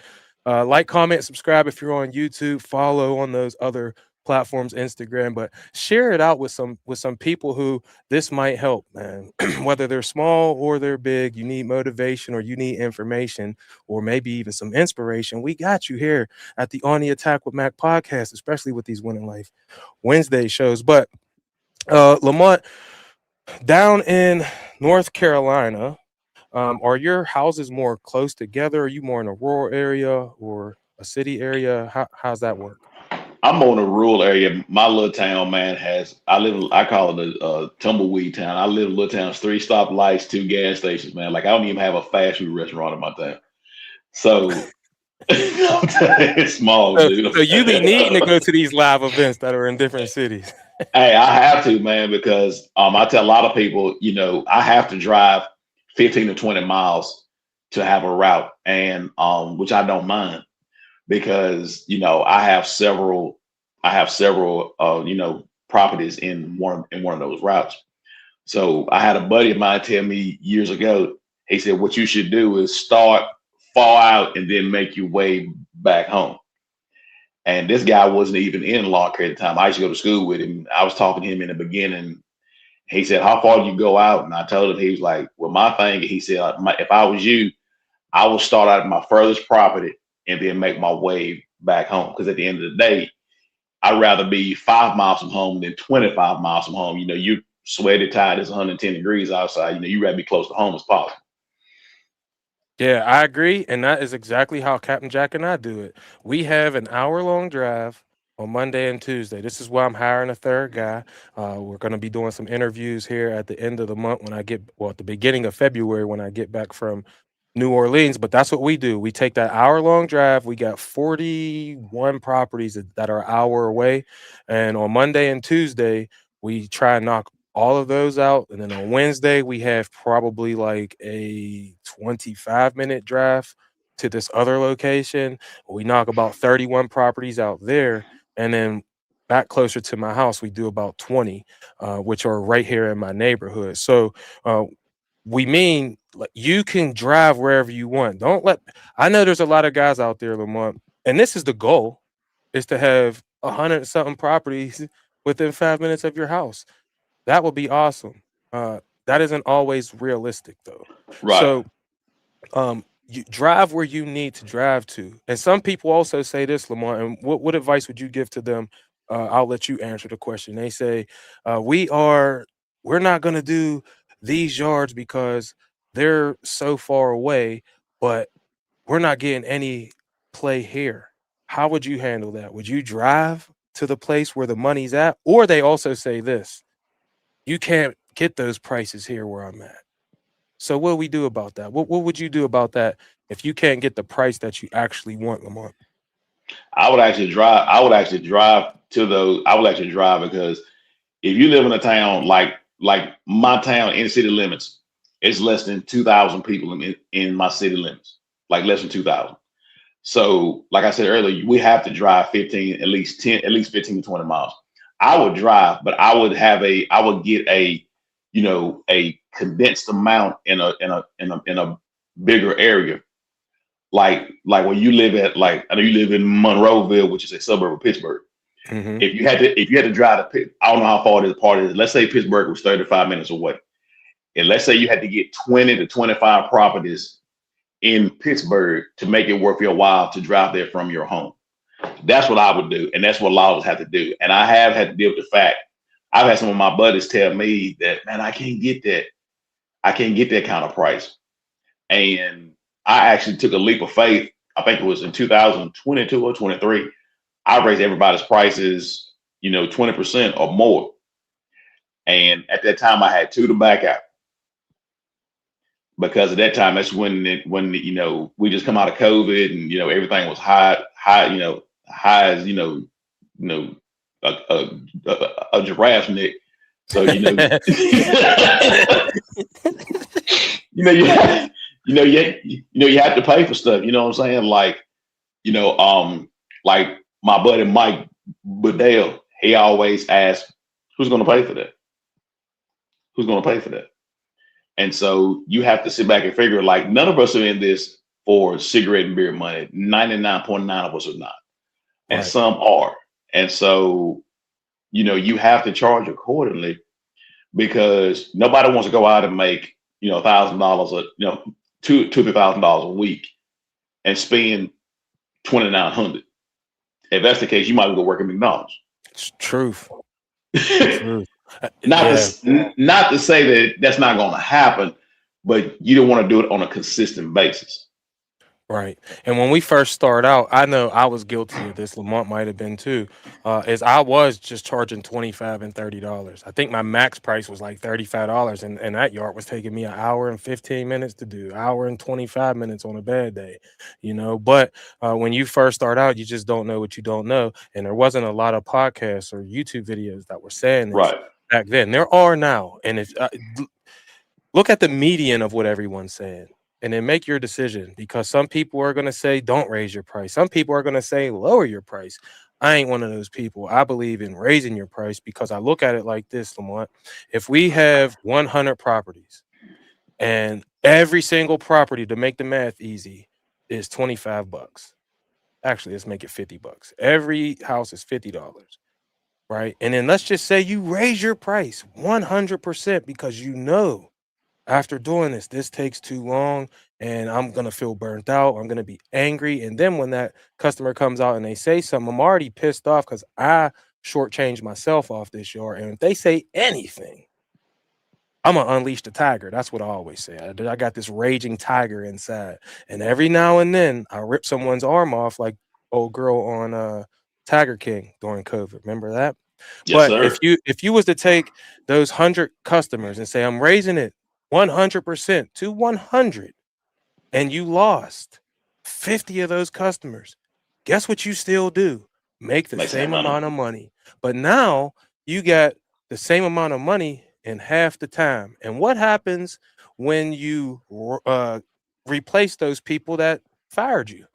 Like, comment, subscribe if you're on YouTube, follow on those other platforms, Instagram, but share it out with some people who this might help, man. Whether they're small or they're big, you need motivation or you need information or maybe even some inspiration. We got you here at the On the Attack with Mac podcast, especially with these Winning Life Wednesday shows. But Lamont, down in North Carolina, are your houses more close together? Are you more in a rural area or a city area? How's that work? I'm on a rural area. My little town, man, I call it a tumbleweed town. I live in a little town, 3 stoplights, 2 gas stations, man. Like, I don't even have a fast food restaurant in my town. So it's small, So dude. you be needing to go to these live events that are in different cities. Hey, I have to, man, because I tell a lot of people, I have to drive 15 to 20 miles to have a route, and which I don't mind because I have several properties in one of those routes. So I had a buddy of mine tell me years ago. He said, "What you should do is start far out and then make your way back home." And this guy wasn't even in law care at the time. I used to go to school with him. I was talking to him in the beginning. He said, "How far do you go out?" And I told him, he was like, "Well, my thing," he said, "if I was you, I would start out at my furthest property and then make my way back home. Because at the end of the day, I'd rather be 5 miles from home than 25 miles from home. You sweaty, tired, it's 110 degrees outside. You rather be close to home as possible." Yeah, I agree, and that is exactly how Captain Jack and I do it. We have an hour-long drive. On Monday and Tuesday. This is why I'm hiring a third guy. We're going to be doing some interviews here at the end of the month when I get, well, at the beginning of February when I get back from New Orleans. But that's what we do. We take that hour-long drive. We got 41 properties that are an hour away. And on Monday and Tuesday, we try and knock all of those out. And then on Wednesday, we have probably like a 25-minute drive to this other location. We knock about 31 properties out there, and then back closer to my house, we do about 20, which are right here in my neighborhood. So uh, we mean like, you can drive wherever you want. Don't let, I know there's a lot of guys out there, Lamont, and this is the goal, is to have 100 something properties within 5 minutes of your house. That would be awesome. That isn't always realistic though. Right. So you drive where you need to drive to. And some people also say this, Lamont, and what advice would you give to them? I'll let you answer the question. They say, we're not gonna do these yards because they're so far away, but we're not getting any play here. How would you handle that? Would you drive to the place where the money's at? Or they also say this, you can't get those prices here where I'm at. So what do we do about that? What would you do about that if you can't get the price that you actually want, Lamont? I would actually drive. I would actually drive to those. I would actually drive because if you live in a town like my town in city limits, it's less than 2,000 people in my city limits, like less than 2,000. So, like I said earlier, we have to drive 15, at least 10, at least 15 to 20 miles. I would drive, but I would get a, a condensed amount in a bigger area. Like where you live at, like I know you live in Monroeville, which is a suburb of Pittsburgh. Hmm. If you had to drive to Pitt, I don't know how far this part is. Let's say Pittsburgh was 35 minutes away. And let's say you had to get 20 to 25 properties in Pittsburgh to make it worth your while to drive there from your home. That's what I would do. And that's what a lot of us have to do. And I have had to deal with the fact I've had some of my buddies tell me that, man, I can't get that. I can't get that kind of price. And I actually took a leap of faith. I think it was in 2022 or 23. I raised everybody's prices, 20% or more. And at that time, I had two to back out because at that time, that's when we just come out of COVID and everything was high, high as a giraffe's neck. So you have to pay for stuff. You know what I'm saying? Like my buddy Mike Bedell, he always asks, "Who's going to pay for that? Who's going to pay for that?" And so you have to sit back and figure, like, none of us are in this for cigarette and beer money. 99.9 of us are not, and Right. some are. And so you have to charge accordingly because nobody wants to go out and make $1,000 $2,000 a week and spend 2,900. If that's the case, you might as well go work at McDonald's. It's truth. Truth. not Yeah. not to say that that's not going to happen, but you don't want to do it on a consistent basis. Right. And when we first start out, I know I was guilty of this. Lamont might have been too. Is I was just charging $25 and $30. I think my max price was like $35, and that yard was taking me an hour and 15 minutes to do, hour and 25 minutes on a bad day, But when you first start out, you just don't know what you don't know. And there wasn't a lot of podcasts or YouTube videos that were saying this Right. back then. There are now. And if look at the median of what everyone's saying and then make your decision, because some people are going to say don't raise your price, some people are going to say lower your price. I ain't one of those people. I believe in raising your price because I look at it like this, Lamont. If we have 100 properties and every single property, to make the math easy, is 25 bucks, actually let's make it 50 bucks. Every house is $50, right? And then let's just say you raise your price 100% because after doing this takes too long and I'm going to feel burnt out. I'm going to be angry. And then when that customer comes out and they say something, I'm already pissed off because I shortchanged myself off this yard. And if they say anything, I'm going to unleash the tiger. That's what I always say. I got this raging tiger inside. And every now and then I rip someone's arm off, like old girl on Tiger King during COVID. Remember that? Yes, But if sir. you was to take those 100 customers and say I'm raising it 100% to 100, and you lost 50 of those customers, guess what you still do? Make the Make same same money. amount of money. But now you got the same amount of money in half the time. And what happens when you replace those people that fired you?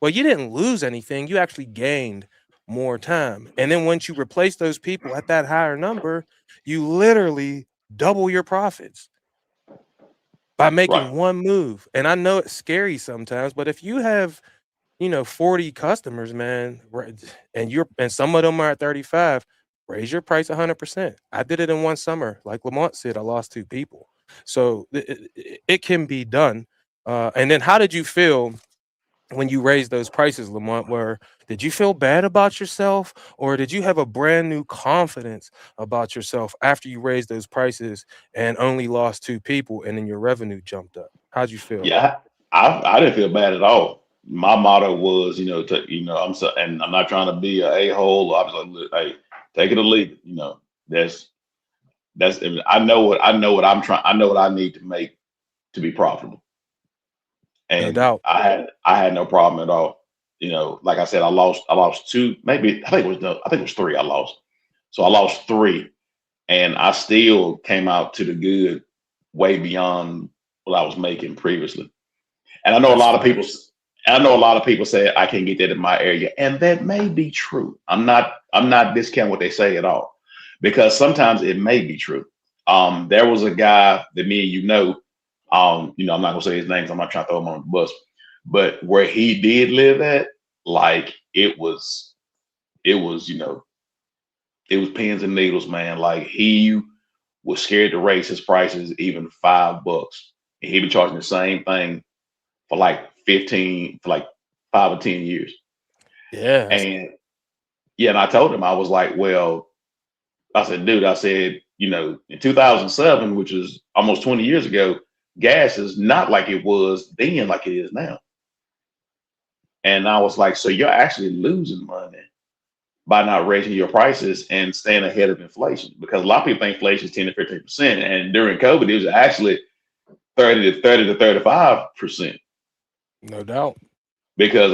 Well, you didn't lose anything. You actually gained more time. And then once you replace those people at that higher number, you literally double your profits by Right. making one move. And I know it's scary sometimes, but if you have, 40 customers, man, and some of them are at 35, raise your price 100%. I did it in one summer. Like Lamont said, I lost two people. So it can be done. And then how did you feel when you raised those prices, Lamont? Did you feel bad about yourself, or did you have a brand new confidence about yourself after you raised those prices and only lost two people, and then your revenue jumped up? How'd you feel? Yeah, I didn't feel bad at all. My motto was, and I'm not trying to be a hole. I was like, look, hey, take it or leave it. That's I know what I'm trying. I know what I need to make to be profitable, No and doubt. I had no problem at all. Like I said, I lost two, maybe I think it was no, I think it was three I lost. So I lost three, and I still came out to the good way beyond what I was making previously. And I know a That's lot of fire. people. I know a lot of people say I can't get that in my area, and that may be true. I'm not discounting what they say at all, because sometimes it may be true. There was a guy that me and know. I'm not gonna say his name. I'm not trying to throw him on the bus, but where he did live at, like it was pins and needles, man. Like he was scared to raise his prices even $5, and he been charging the same thing for like 15, for like 5 or 10 years. Yeah. And yeah, and I told him, I was like, well, I said, dude, I said, in 2007, which is almost 20 years ago, gas is not like it was then, like it is now. And I was like, so you're actually losing money by not raising your prices and staying ahead of inflation, because a lot of people think inflation is 10 to 15%. And during COVID, it was actually 30 to 35%. No doubt. Because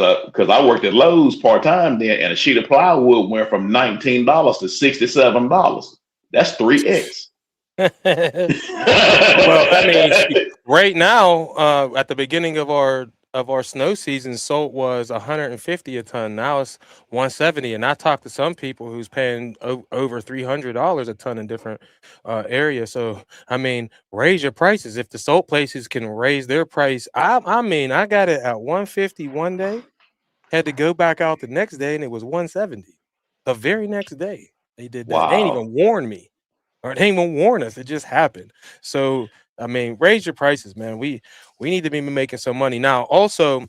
I worked at Lowe's part time then, and a sheet of plywood went from $19 to $67. That's 3x. Well, I mean, right now, at the beginning of our snow season, salt was 150 a ton. Now it's 170, and I talked to some people who's paying over $300 a ton in different areas. So, I mean, raise your prices. If the salt places can raise their price, I mean, I got it at 150 one day, had to go back out the next day, and it was 170. The very next day, they did that. They ain't Wow. even warn me. Or they ain't even warn us. It just happened. So I mean, raise your prices, man. We need to be making some money. Now, also,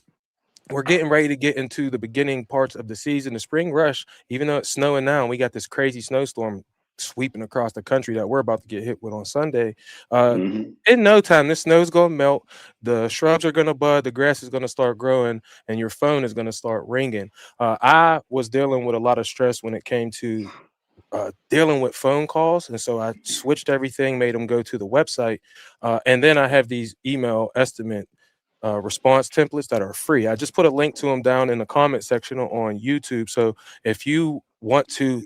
we're getting ready to get into the beginning parts of the season, the spring rush. Even though it's snowing now, and we got this crazy snowstorm sweeping across the country that we're about to get hit with on Sunday. Uh, Hmm. in no time, the snow's gonna melt, the shrubs are gonna bud, the grass is gonna start growing, and your phone is gonna start ringing. I was dealing with a lot of stress when it came to dealing with phone calls, and so I switched everything, made them go to the website, and then I have these email estimate response templates that are free. I just put a link to them down in the comment section on YouTube. So if you want to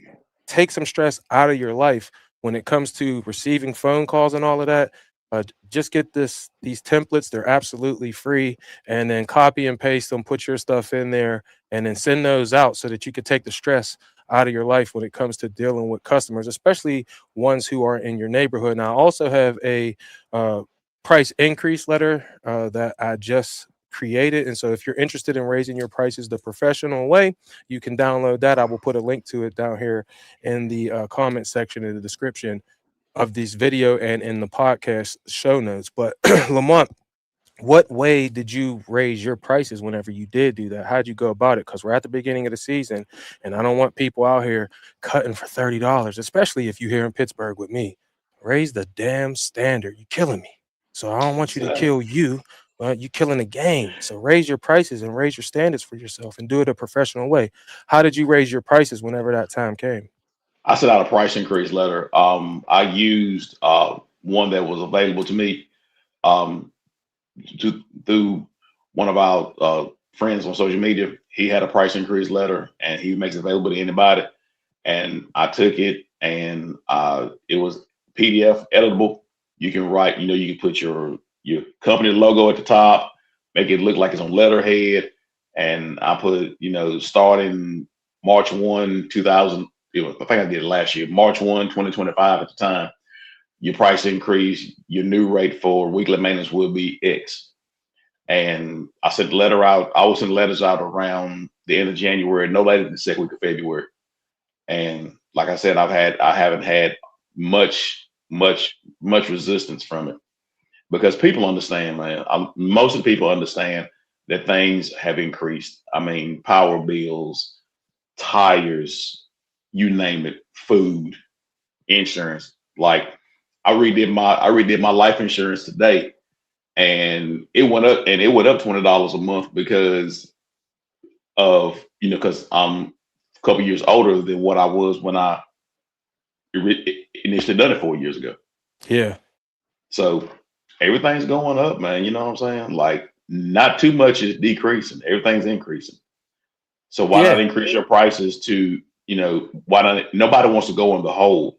take some stress out of your life when it comes to receiving phone calls and all of that, just get these templates. They're absolutely free, and then copy and paste them, put your stuff in there, and then send those out so that you could take the stress out of your life when it comes to dealing with customers, especially ones who are in your neighborhood. Now, I also have a uh, price increase letter that I just created. And so if you're interested in raising your prices the professional way, you can download that. I will put a link to it down here in the comment section in the description of this video and in the podcast show notes. But Lamont, what way did you raise your prices whenever you did do that? How'd you go about it? Because we're at the beginning of the season, and I don't want people out here cutting for $30, especially if you're here in Pittsburgh with me. Raise the damn standard. You're killing me. So I don't want you to Exactly. kill you. well, you're killing the game. So raise your prices and raise your standards for yourself and do it a professional way. How did you raise your prices whenever that time came? I sent out a price increase letter. I used one that was available to me um, through one of our friends on social media. He had a price increase letter, and he makes it available to anybody. And I took it, and it was PDF editable. You can write, you can put your company logo at the top, make it look like it's on letterhead. And I put, starting March 1, 2000. I think I did it last year, March 1, 2025 at the time. Your price increase, your new rate for weekly maintenance will be X. And I sent the letter out. I was sending letters out around the end of January, no later than the second week of February. And like I said, I haven't had much resistance from it, because people understand, man. Most of the people understand that things have increased. I mean, power bills, tires, you name it, food, insurance. Like I redid my life insurance today, and it went up, $20 a month because of, because I'm a couple years older than what I was when I initially done it 4 years ago. Yeah. So everything's going up, man. You know what I'm saying? Like, not too much is decreasing. Everything's increasing. So why not Yeah. increase your prices to, why not? Nobody wants to go in the hole.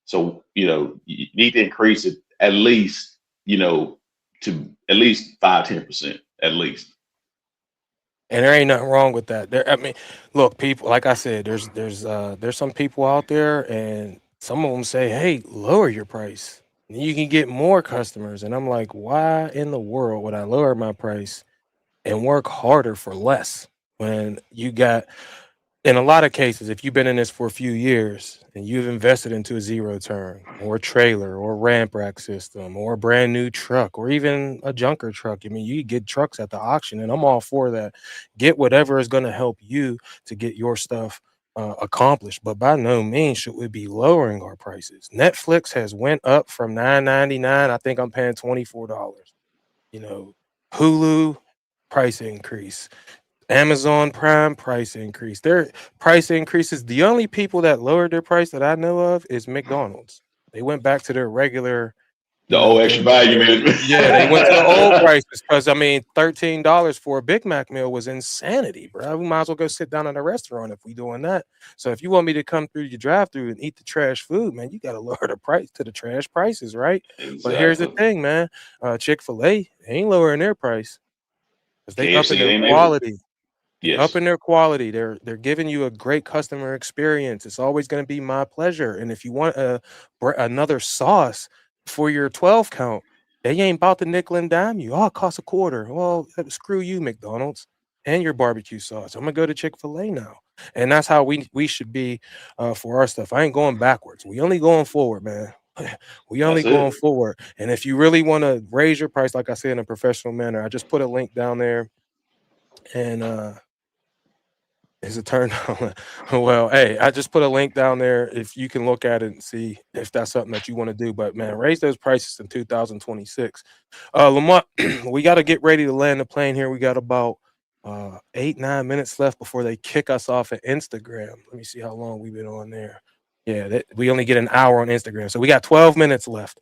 So, you need to increase it at least, to at least 5-10% at least. And there ain't nothing wrong with that. I mean, look, people, like I said, there's some people out there, and some of them say, "Hey, lower your price. You can get more customers." And I'm like, "Why in the world would I lower my price and work harder for less when you got?" In a lot of cases, if you've been in this for a few years and you've invested into a zero turn or a trailer or a ramp rack system or a brand new truck or even a junker truck, I mean, you get trucks at the auction, and I'm all for that. Get whatever is going to help you to get your stuff accomplished, but by no means should we be lowering our prices. Netflix has went up from $9.99. I think I'm paying $24. You know, Hulu price increase. Amazon Prime price increase. Their price increases. The only people that lowered their price that I know of is McDonald's. They went back to their regular, The old extra value management. yeah, they went to the old prices because I mean, $13 for a Big Mac meal was insanity, bro. We might as well go sit down in a restaurant if we doing that. So if you want me to come through your drive-through and eat the trash food, man, you got to lower the price to the trash prices, right? But here's the Exactly. thing, man. Chick-fil-A ain't lowering their price because they upping KFC their ain't able. quality. They up Yes. in their quality. They're giving you a great customer experience. It's always going to be my pleasure. And if you want another sauce for your 12 count, they ain't about to nickel and dime you. Oh, it costs a quarter. Well, screw you, McDonald's, and your barbecue sauce. I'm gonna go to Chick-fil-A now, and that's how we should be for our stuff. I ain't going backwards. We only going forward, man. We only That's going it. forward. And if you really want to raise your price, like I said, in a professional manner, I just put a link down there, and is it turned on? Well, hey, I just put a link down there if you can look at it and see if that's something that you want to do. But man, raise those prices in 2026. Lamont, we got to get ready to land the plane here. We got about 8-9 minutes left before they kick us off at Instagram. Let me see how long we've been on there. Yeah, we only get an hour on Instagram, so we got 12 minutes left.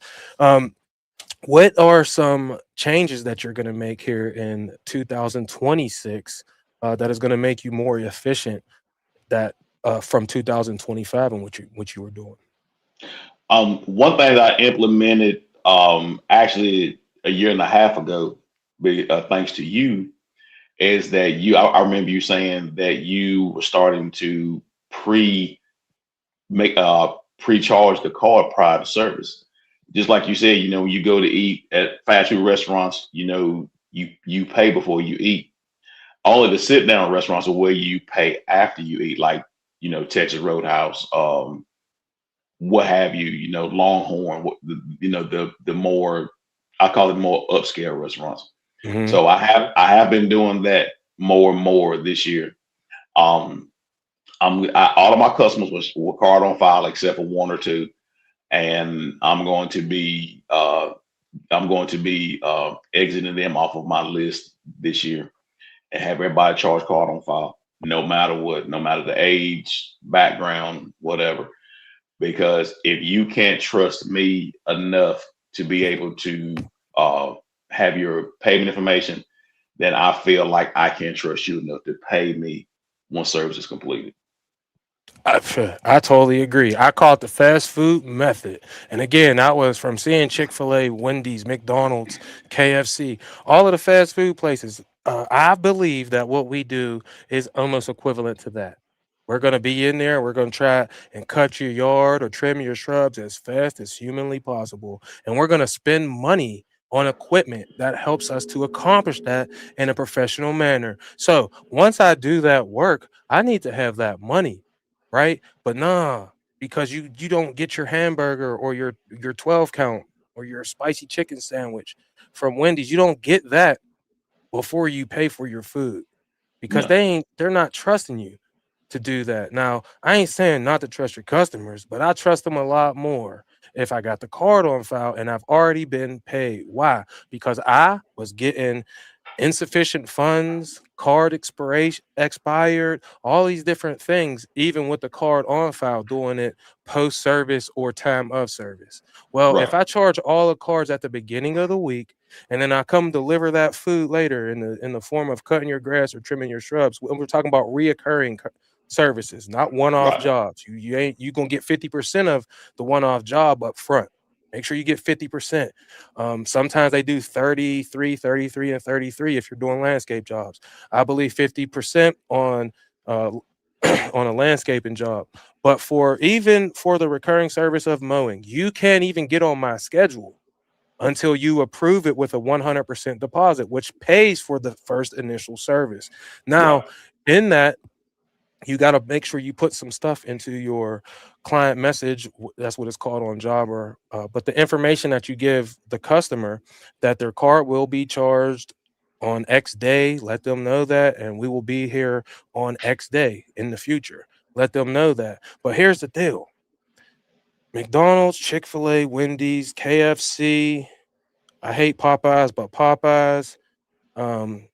What are some changes that you're going to make here in 2026 that is going to make you more efficient that from 2025 and what you were doing? One thing that I implemented actually a year and a half ago, thanks to you, is that I remember you saying that you were starting to pre make pre-charge the card prior to service. Just like you said, when you go to eat at fast food restaurants, you pay before you eat. Only the sit down restaurants are where you pay after you eat, like Texas Roadhouse, what have you, Longhorn, the more, I call it more upscale restaurants. Hmm. So I have been doing that more and more this year. Um, all of my customers were card on file except for one or two, and I'm going to be I'm going to be exiting them off of my list this year and have everybody charge card on file, no matter what, no matter the age, background, whatever. Because if you can't trust me enough to be able to uh, have your payment information, then I feel like I can't trust you enough to pay me once service is completed. I totally agree. I call it the fast food method. And again, that was from seeing Chick-fil-A, Wendy's, McDonald's, KFC, all of the fast food places. I believe that what we do is almost equivalent to that. We're going to be in there. We're going to try and cut your yard or trim your shrubs as fast as humanly possible. And we're going to spend money on equipment that helps us to accomplish that in a professional manner. So once I do that work, I need to have that money, right? But nah, because you don't get your hamburger or your 12 count or your spicy chicken sandwich from Wendy's. You don't get that before you pay for your food because No, they're not trusting you to do that. Now, I ain't saying not to trust your customers, but I trust them a lot more if I got the card on file and I've already been paid. Why? Because I was getting insufficient funds, card expiration expired, all these different things, even with the card on file, doing it post service or time of service. Well, if right, I charge all the cards at the beginning of the week and then I come deliver that food later in the form of cutting your grass or trimming your shrubs, we're talking about reoccurring services, not one-off right, jobs. You ain't you gonna get 50% of the one-off job up front. Make sure you get 50%. Sometimes they do 33, 33, and 33 if you're doing landscape jobs. I believe 50% on uh, on a landscaping job. But for even for the recurring service of mowing, you can't even get on my schedule until you approve it with a 100% deposit, which pays for the first initial service. Now, right, in that, you got to make sure you put some stuff into your client message. That's what it's called on Jobber. But the information that you give the customer that their card will be charged on X day, let them know that, and we will be here on X day in the future. Let them know that. But here's the deal: McDonald's, Chick-fil-A, Wendy's, KFC. I hate Popeyes, but Popeyes, um,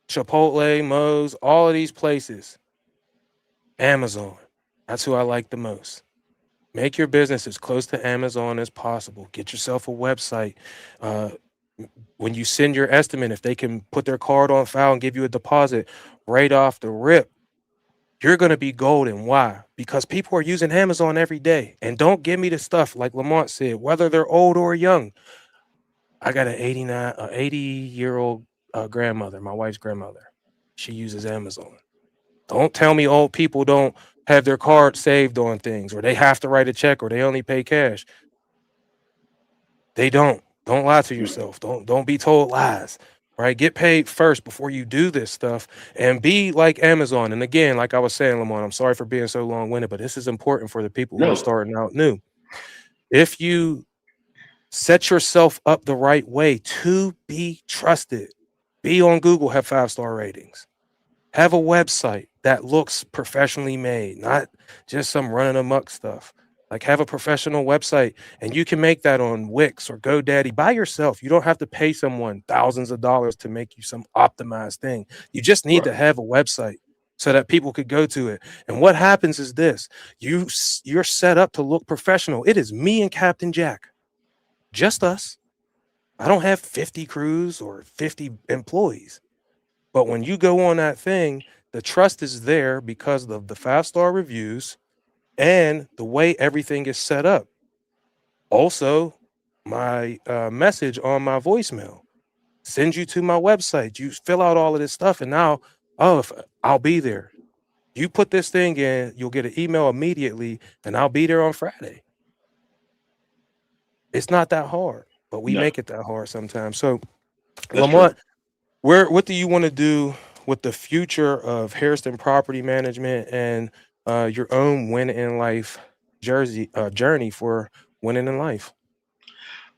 Chipotle, Moe's, all of these places, Amazon. That's who I like the most. Make your business as close to Amazon as possible. Get yourself a website. Uh, when you send your estimate, if they can put their card on file and give you a deposit right off the rip, you're going to be golden. Why? Because people are using Amazon every day. And don't give me the stuff like Lamont said, whether they're old or young. I got an 80-year-old grandmother, my wife's grandmother. She uses Amazon. Don't tell me old people don't have their card saved on things or they have to write a check or they only pay cash. They don't. Don't lie to yourself. Don't be told lies. Right? Get paid first before you do this stuff and be like Amazon. And again, like I was saying, Lamont, I'm sorry for being so long-winded, but this is important for the people who are no, starting out new. If you set yourself up the right way to be trusted, be on Google, have 5-star ratings. Have a website that looks professionally made, not just some running amok stuff. Like have a professional website and you can make that on Wix or GoDaddy by yourself. You don't have to pay someone thousands of dollars to make you some optimized thing. You just need right, to have a website so that people could go to it. And what happens is this, you're set up to look professional. It is me and Captain Jack, just us. I don't have 50 crews or 50 employees. But when you go on that thing, the trust is there because of the 5-star reviews and the way everything is set up. Also, my message on my voicemail sends you to my website. You fill out all of this stuff, and now, oh, if I'll be there. You put this thing in, you'll get an email immediately, and I'll be there on Friday. It's not that hard, but we no. make it that hard sometimes. So, That's true. Lamont, what do you want to do with the future of Hairston Property Management and your own win in life journey for winning in life?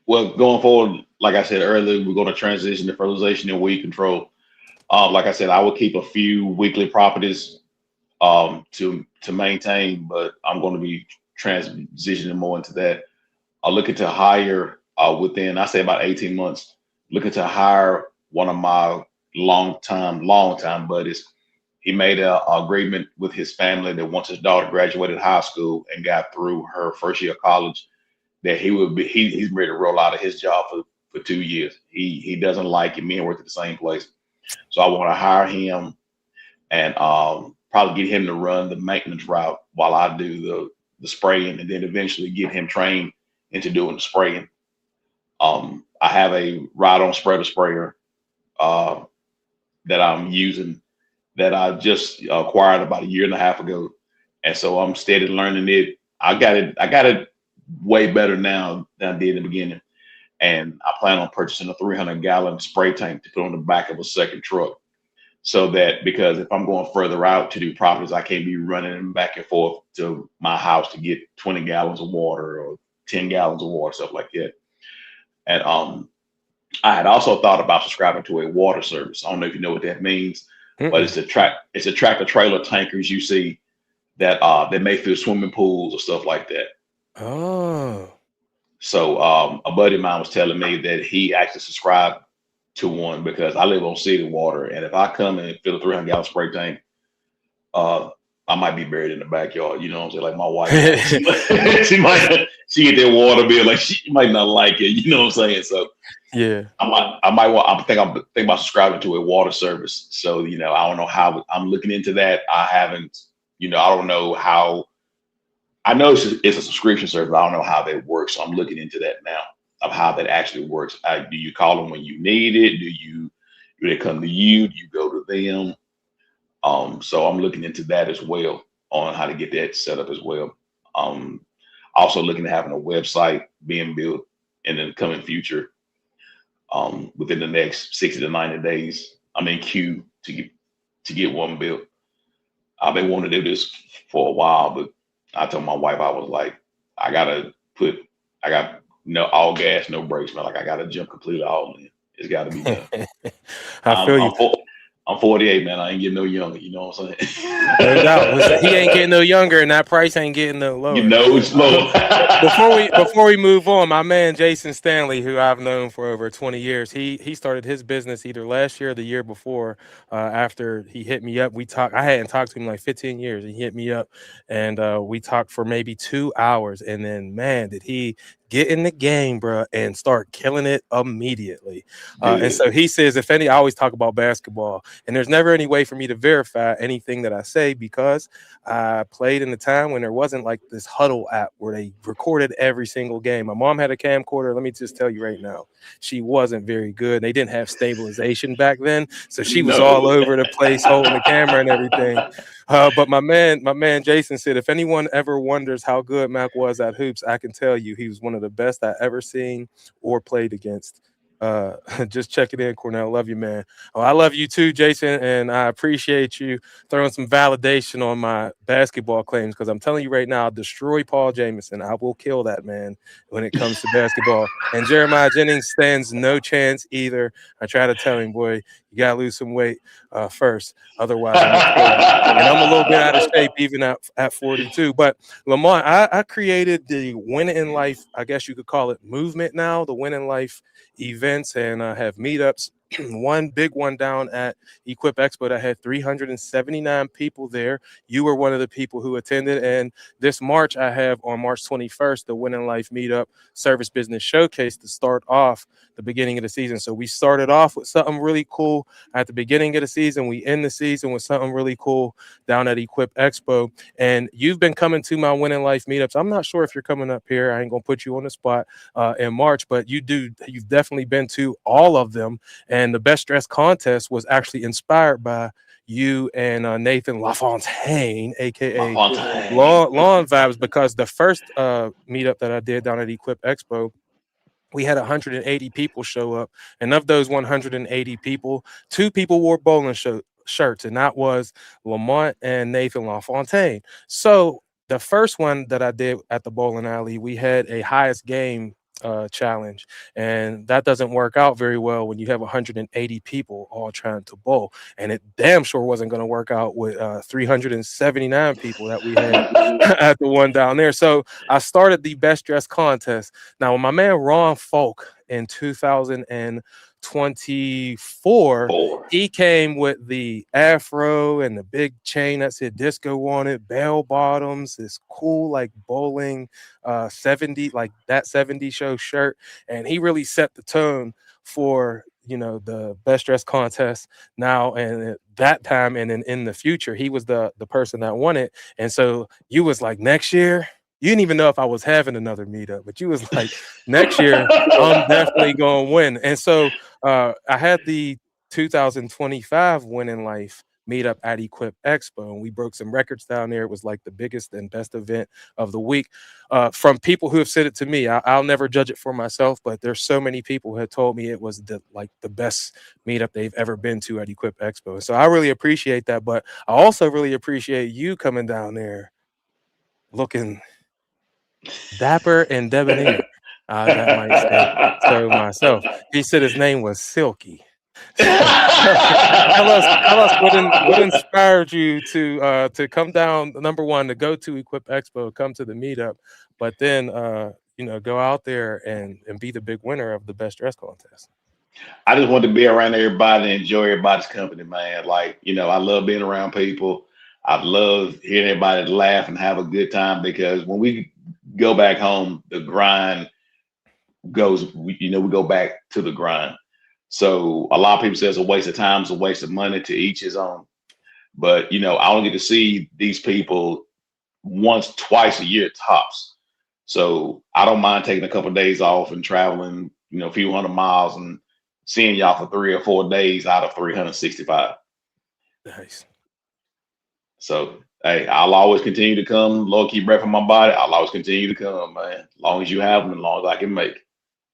Well, going forward, like I said earlier, we're going to transition to fertilization and weed control. Like I said, I will keep a few weekly properties to maintain, but I'm going to be transitioning more into that. I'm looking to hire within, I say, about 18 months, looking to hire one of my long time buddies. He made a agreement with his family that once his daughter graduated high school and got through her first year of college, that he's ready to roll out of his job for 2 years. He doesn't like it. Me and work at the same place. So I want to hire him and probably get him to run the maintenance route while I do the spraying, and then eventually get him trained into doing the spraying. I have a ride-on spreader sprayer uh, that I'm using that I just acquired about a year and a half ago, and so I'm steady learning it. I got it way better now than I did in the beginning, and I plan on purchasing a 300-gallon spray tank to put on the back of a second truck, so that because if I'm going further out to do properties, I can't be running back and forth to my house to get 20 gallons of water or 10 gallons of water, stuff like that. And I had also thought about subscribing to a water service. I don't know if you know what that means, but Mm-mm. it's a tractor trailer tankers you see that that may fill swimming pools or stuff like that. Oh. So a buddy of mine was telling me that he actually subscribed to one because I live on city water, and if I come and fill a 300-gallon spray tank, uh, I might be buried in the backyard. You know what I'm saying? Like my wife, she get that water bill, like she might not like it. You know what I'm saying? So Yeah. I'm thinking about subscribing to a water service. So I don't know how. I'm looking into that. I haven't. I don't know how. I know it's a subscription service, but I don't know how that works. So I'm looking into that now of how that actually works. Do you call them when you need it? Do they come to you? Do you go to them? So I'm looking into that as well on how to get that set up as well. Um, Also looking at having a website being built in the coming future. Within the next 60 to 90 days, I'm in queue to get one built. I've been wanting to do this for a while, but I told my wife, I was like, I gotta I got no all gas, no brakes, man. Like I gotta jump completely all in. It's got to be done. I I'm feel you. I'm, four, I'm 48, man. I ain't getting no younger. You know what I'm No doubt. Listen, he ain't saying? getting no younger, and that price ain't getting no You lower. know it's low. Before we move on, my man Jason Stanley, who I've known for over 20 years, he started his business either last year or the year before. After he hit me up, we talked. I hadn't talked to him like 15 years. He hit me up, and we talked for maybe 2 hours, and then man, did he get in the game, bro, and start killing it immediately. And Good. so he says, if any, I always talk about basketball, and there's never any way for me to verify anything that I say because I played in the time when there wasn't like this huddle app where they recorded every single game. My mom had a camcorder. Let me just tell you right now, she wasn't very good. They didn't have stabilization back then, so she was all No. over the place holding the camera and everything. But my man Jason said, if anyone ever wonders how good Mac was at hoops, I can tell you he was one of the best I ever seen or played against. Uh, just check it in, Cornell. Love you, man. Oh, I love you too, Jason, and I appreciate you throwing some validation on my basketball claims because I'm telling you right now, I'll destroy Paul Jameson. I will kill that man when it comes to basketball. And Jeremiah Jennings stands no chance either. I try to tell him, boy, you gotta lose some weight first, otherwise I'm gonna kill you. And I'm a little bit out of shape even at 42. But Lamont, I created the Win in Life, I guess you could call it movement now, the Win in Life events, and have meetups. One big one down at Equip Expo that had 379 people there. You were one of the people who attended. And this March, I have on March 21st, the Win in Life Meetup Service Business Showcase to start off the beginning of the season. So we started off with something really cool at the beginning of the season. We end the season with something really cool down at Equip Expo. And you've been coming to my Win in Life meetups. I'm not sure if you're coming up here. I ain't gonna put you on the spot in March, but you've definitely been to all of them. And the best dress contest was actually inspired by you and Nathan LaFontaine, My aka Fontaine. Lawn Vibes, because the first meetup that I did down at Equip Expo, we had 180 people show up, and of those 180 people, two people wore bowling shirts, and that was Lamont and Nathan LaFontaine. So the first one that I did at the bowling alley, we had a highest game challenge, and that doesn't work out very well when you have 180 people all trying to bowl. And it damn sure wasn't going to work out with 379 people that we had at the one down there. So I started the best dress contest. Now, when my man Ron Folk in 2024, Four. he came with the afro and the big chain that said disco on it, bell bottoms, this cool like bowling 70, like that 70 show shirt. And he really set the tone for, the best dress contest now and at that time, and then in the future he was the person that won it. And so you was like, next year, you didn't even know if I was having another meetup, but you was like, next year I'm definitely gonna win. And so I had the 2025 Win in Life meetup at Equip Expo, and we broke some records down there. It was like the biggest and best event of the week. From people who have said it to me, I'll never judge it for myself, but there's so many people who had told me it was the best meetup they've ever been to at Equip Expo. So I really appreciate that, but I also really appreciate you coming down there looking dapper and debonair, as I might say so myself. He said his name was Silky. So tell us what inspired you to come down, number one, to go to Equip Expo, come to the meetup, but then go out there and be the big winner of the best dress contest. I just want to be around everybody and enjoy everybody's company, man. Like, I love being around people. I love hearing everybody laugh and have a good time, because when we go back home, the grind goes, we go back to the grind. So a lot of people say it's a waste of time, it's a waste of money. To each his own. But, I only get to see these people once, twice a year tops. So I don't mind taking a couple of days off and traveling, a few hundred miles and seeing y'all for 3 or 4 days out of 365. Nice. So, hey, I'll always continue to come. Lord, keep breath in my body. I'll always continue to come, man. As long as you have them, as long as I can make.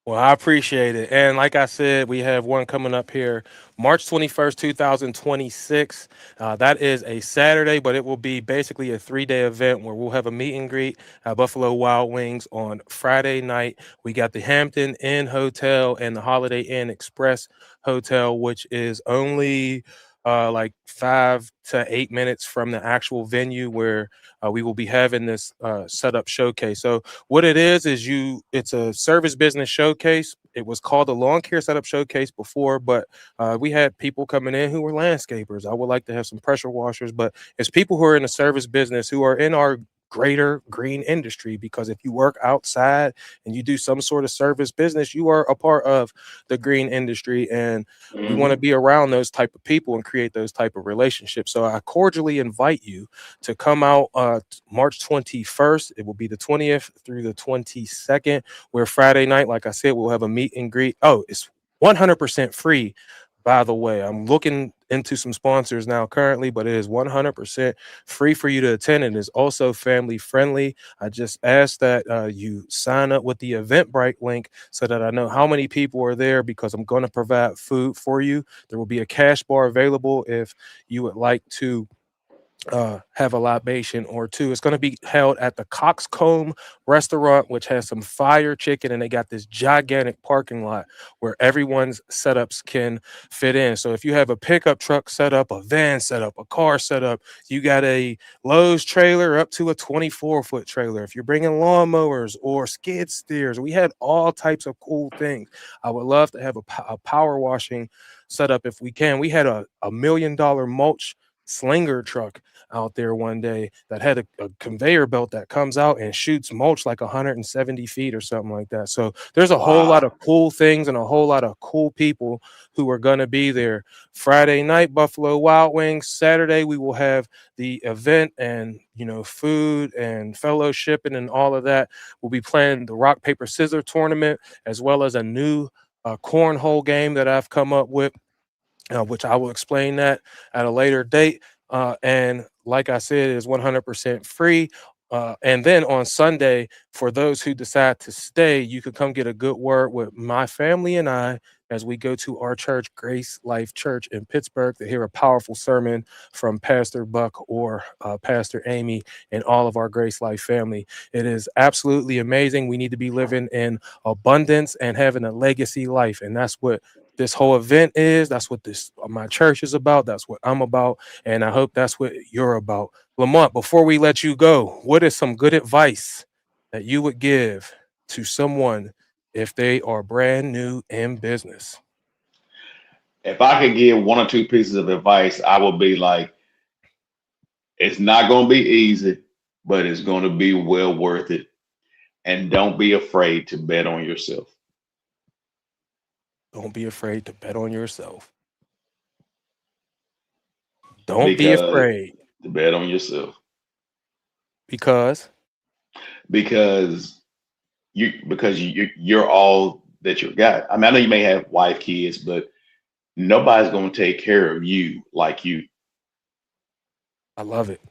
Well, I appreciate it. And like I said, we have one coming up here March 21st, 2026. That is a Saturday, but it will be basically a 3-day event where we'll have a meet and greet at Buffalo Wild Wings on Friday night. We got the Hampton Inn Hotel and the Holiday Inn Express Hotel, which is only like 5 to 8 minutes from the actual venue where we will be having this setup showcase. So what it is it's a service business showcase. It was called the Lawn Care Setup Showcase before, but we had people coming in who were landscapers. I would like to have some pressure washers, but it's people who are in the service business who are in our greater green industry, because if you work outside and you do some sort of service business, you are a part of the green industry, and we want to be around those type of people and create those type of relationships. So I cordially invite you to come out March 21st. It will be the 20th through the 22nd, where Friday night, like I said, we'll have a meet and greet. Oh, it's 100% free. By the way, I'm looking into some sponsors now currently, but it is 100% free for you to attend, and is also family friendly. I just ask that you sign up with the Eventbrite link so that I know how many people are there, because I'm going to provide food for you. There will be a cash bar available if you would like to have a libation or two. It's going to be held at the Coxcomb restaurant, which has some fire chicken, and they got this gigantic parking lot where everyone's setups can fit in. So if you have a pickup truck setup, a van setup, a car setup, you got a Lowe's trailer up to a 24-foot trailer. If you're bringing lawnmowers or skid steers, we had all types of cool things. I would love to have a power washing setup if we can. We had a $1 million mulch slinger truck out there one day that had a conveyor belt that comes out and shoots mulch like 170 feet or something like that. So there's a whole lot of cool things and a whole lot of cool people who are going to be there. Friday night, Buffalo Wild Wings. Saturday, we will have the event and, food and fellowshipping and all of that. We'll be playing the rock, paper, scissors tournament, as well as a new cornhole game that I've come up with, which I will explain that at a later date. And like I said, it is 100% free. And then on Sunday, for those who decide to stay, you could come get a good word with my family and I as we go to our church, Grace Life Church in Pittsburgh, to hear a powerful sermon from Pastor Buck or Pastor Amy and all of our Grace Life family. It is absolutely amazing. We need to be living in abundance and having a legacy life. And that's what this whole event is. That's what this my church is about. That's what I'm about. And I hope that's what you're about. Lamont, before we let you go, what is some good advice that you would give to someone if they are brand new in business? If I could give one or two pieces of advice, I would be like, it's not going to be easy, but it's going to be well worth it. And don't be afraid to bet on yourself. Don't be afraid to bet on yourself. Don't be Because afraid to bet on yourself. because Because you're all that you got. I mean, I know you may have wife, kids, but nobody's going to take care of you like you. I love it.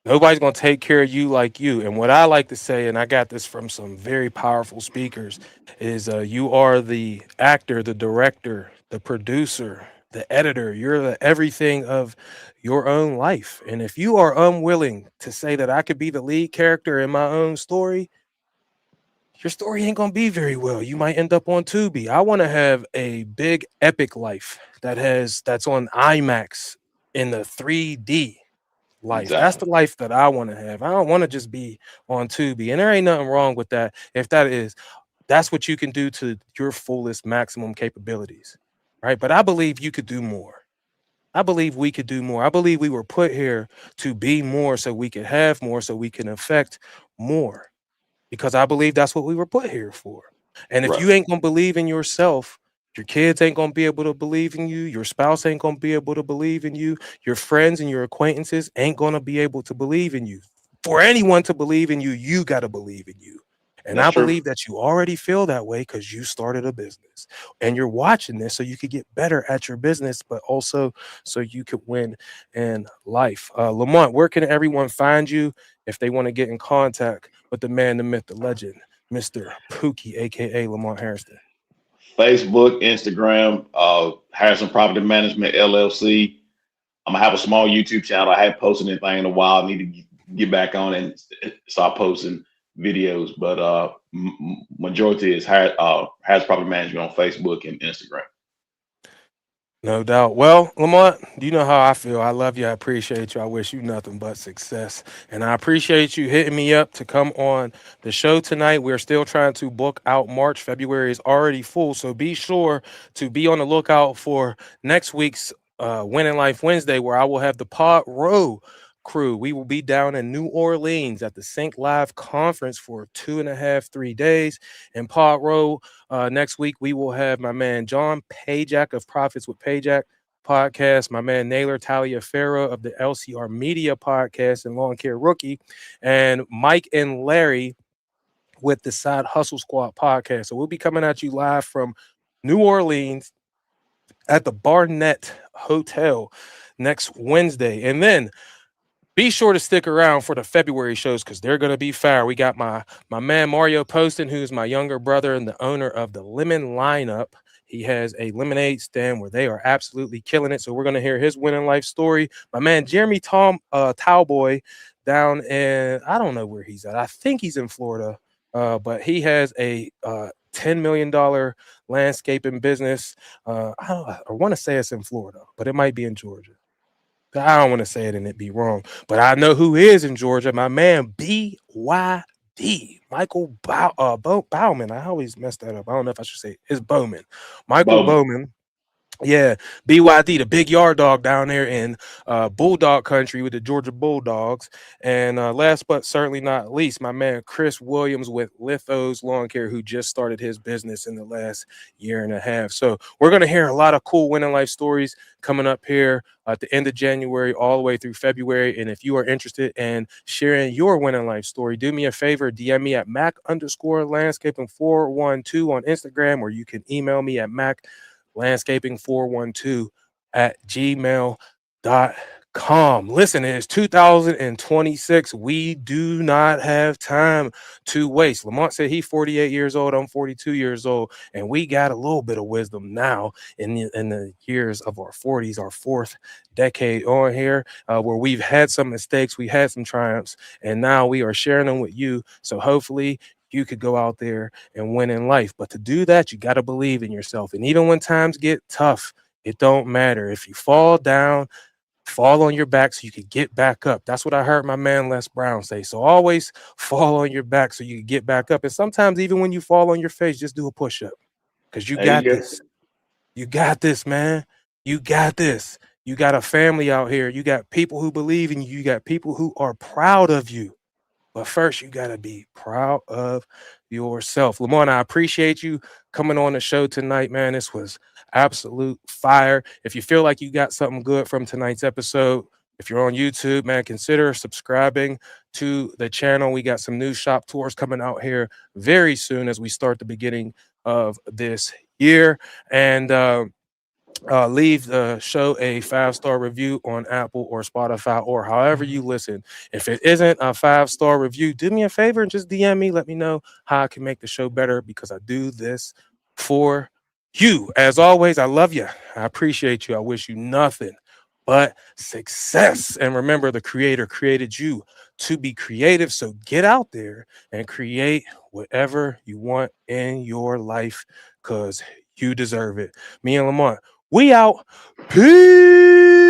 Nobody's going to take care of you like you. And what I like to say, and I got this from some very powerful speakers, is you are the actor, the director, the producer, the editor. You're the everything of your own life. And if you are unwilling to say that I could be the lead character in my own story, your story ain't gonna be very well. You might end up on Tubi. I want to have a big epic life that's on IMAX in the 3D life. That's Exactly. the life that I want to have. I don't want to just be on Tubi. And there ain't nothing wrong with that. If that is, that's what you can do to your fullest maximum capabilities. Right. But I believe you could do more. I believe we could do more. I believe we were put here to be more so we could have more, so we can affect more, because I believe that's what we were put here for. And if Right. you ain't gonna believe in yourself, your kids ain't gonna be able to believe in you, your spouse ain't gonna be able to believe in you, your friends and your acquaintances ain't gonna be able to believe in you. For anyone to believe in you, you gotta believe in you. And That's I true. believe that you already feel that way because you started a business and you're watching this so you could get better at your business, but also so you could win in life. Lamont, where can everyone find you if they want to get in contact with the man, the myth, the legend, Mr. Pookie, aka Lamont Hairston? Facebook, Instagram, Harrison Property Management LLC. I'm gonna have a small YouTube channel. I haven't posted anything in a while. I need to get back on and start posting videos. But majority is Harrison Property Management on Facebook and Instagram. No doubt. Well, Lamont, you know how I feel. I love you. I appreciate you. I wish you nothing but success. And I appreciate you hitting me up to come on the show tonight. We're still trying to book out March. February is already full. So be sure to be on the lookout for next week's Winning Life Wednesday, where I will have the Pod Row crew. We will be down in New Orleans at the Sync Live conference for 2.5, 3 days. And Pod Row, next week, we will have my man John Pajak of Profits with Pajak podcast, my man Naylor Taliaferro of the LCR Media podcast and Lawn Care Rookie, and Mike and Larry with the Side Hustle Squad podcast. So we'll be coming at you live from New Orleans at the Barnett Hotel next Wednesday. And then be sure to stick around for the February shows because they're going to be fire. We got my man Mario Poston, who's my younger brother and the owner of the Lemon Lineup. He has a lemonade stand where they are absolutely killing it. So we're going to hear his winning life story. My man Jeremy Towboy down in, I don't know where he's at. I think he's in Florida, but he has a $10 million landscaping business. I want to say it's in Florida, but it might be in Georgia. I don't want to say it and it be wrong, but I know who is in Georgia. My man BYD, Michael Bowman. I always mess that up. I don't know if I should say it's Bowman. Michael Bowman. Bowman. Yeah, BYD, the big yard dog down there in Bulldog country with the Georgia Bulldogs. And last but certainly not least, my man Chris Williams with Lithos Lawn Care, who just started his business in the last year and a half. So we're going to hear a lot of cool winning life stories coming up here at the end of January all the way through February. And if you are interested in sharing your winning life story, do me a favor, DM me at Mack_landscaping412 on Instagram, or you can email me at Mack landscaping412 at gmail.com. calm. Listen, it's 2026. We do not have time to waste. Lamont said he's 48 years old. I'm 42 years old. And we got a little bit of wisdom now in the years of our 40s, our fourth decade on here, where we've had some mistakes, we had some triumphs, and now we are sharing them with you. So hopefully you could go out there and win in life. But to do that, you got to believe in yourself. And even when times get tough, it don't matter. If you fall down, fall on your back so you could get back up. That's what I heard my man Les Brown say. So always fall on your back so you can get back up. And sometimes even when you fall on your face, just do a push-up because you There you got go. this. You got this, man. You got this. You got a family out here. You got people who believe in you. You got people who are proud of you. But first, you got to be proud of yourself. Lamont, I appreciate you coming on the show tonight, man. This was absolute fire. If you feel like you got something good from tonight's episode, if you're on YouTube, man, consider subscribing to the channel. We got some new shop tours coming out here very soon as we start the beginning of this year. And leave the show a 5-star review on Apple or Spotify or however you listen. If it isn't a 5-star review, do me a favor and just DM me. Let me know how I can make the show better because I do this for you. As always, I love you. I appreciate you. I wish you nothing but success. And remember, the creator created you to be creative. So get out there and create whatever you want in your life because you deserve it. Me and Lamont, we out. Peace.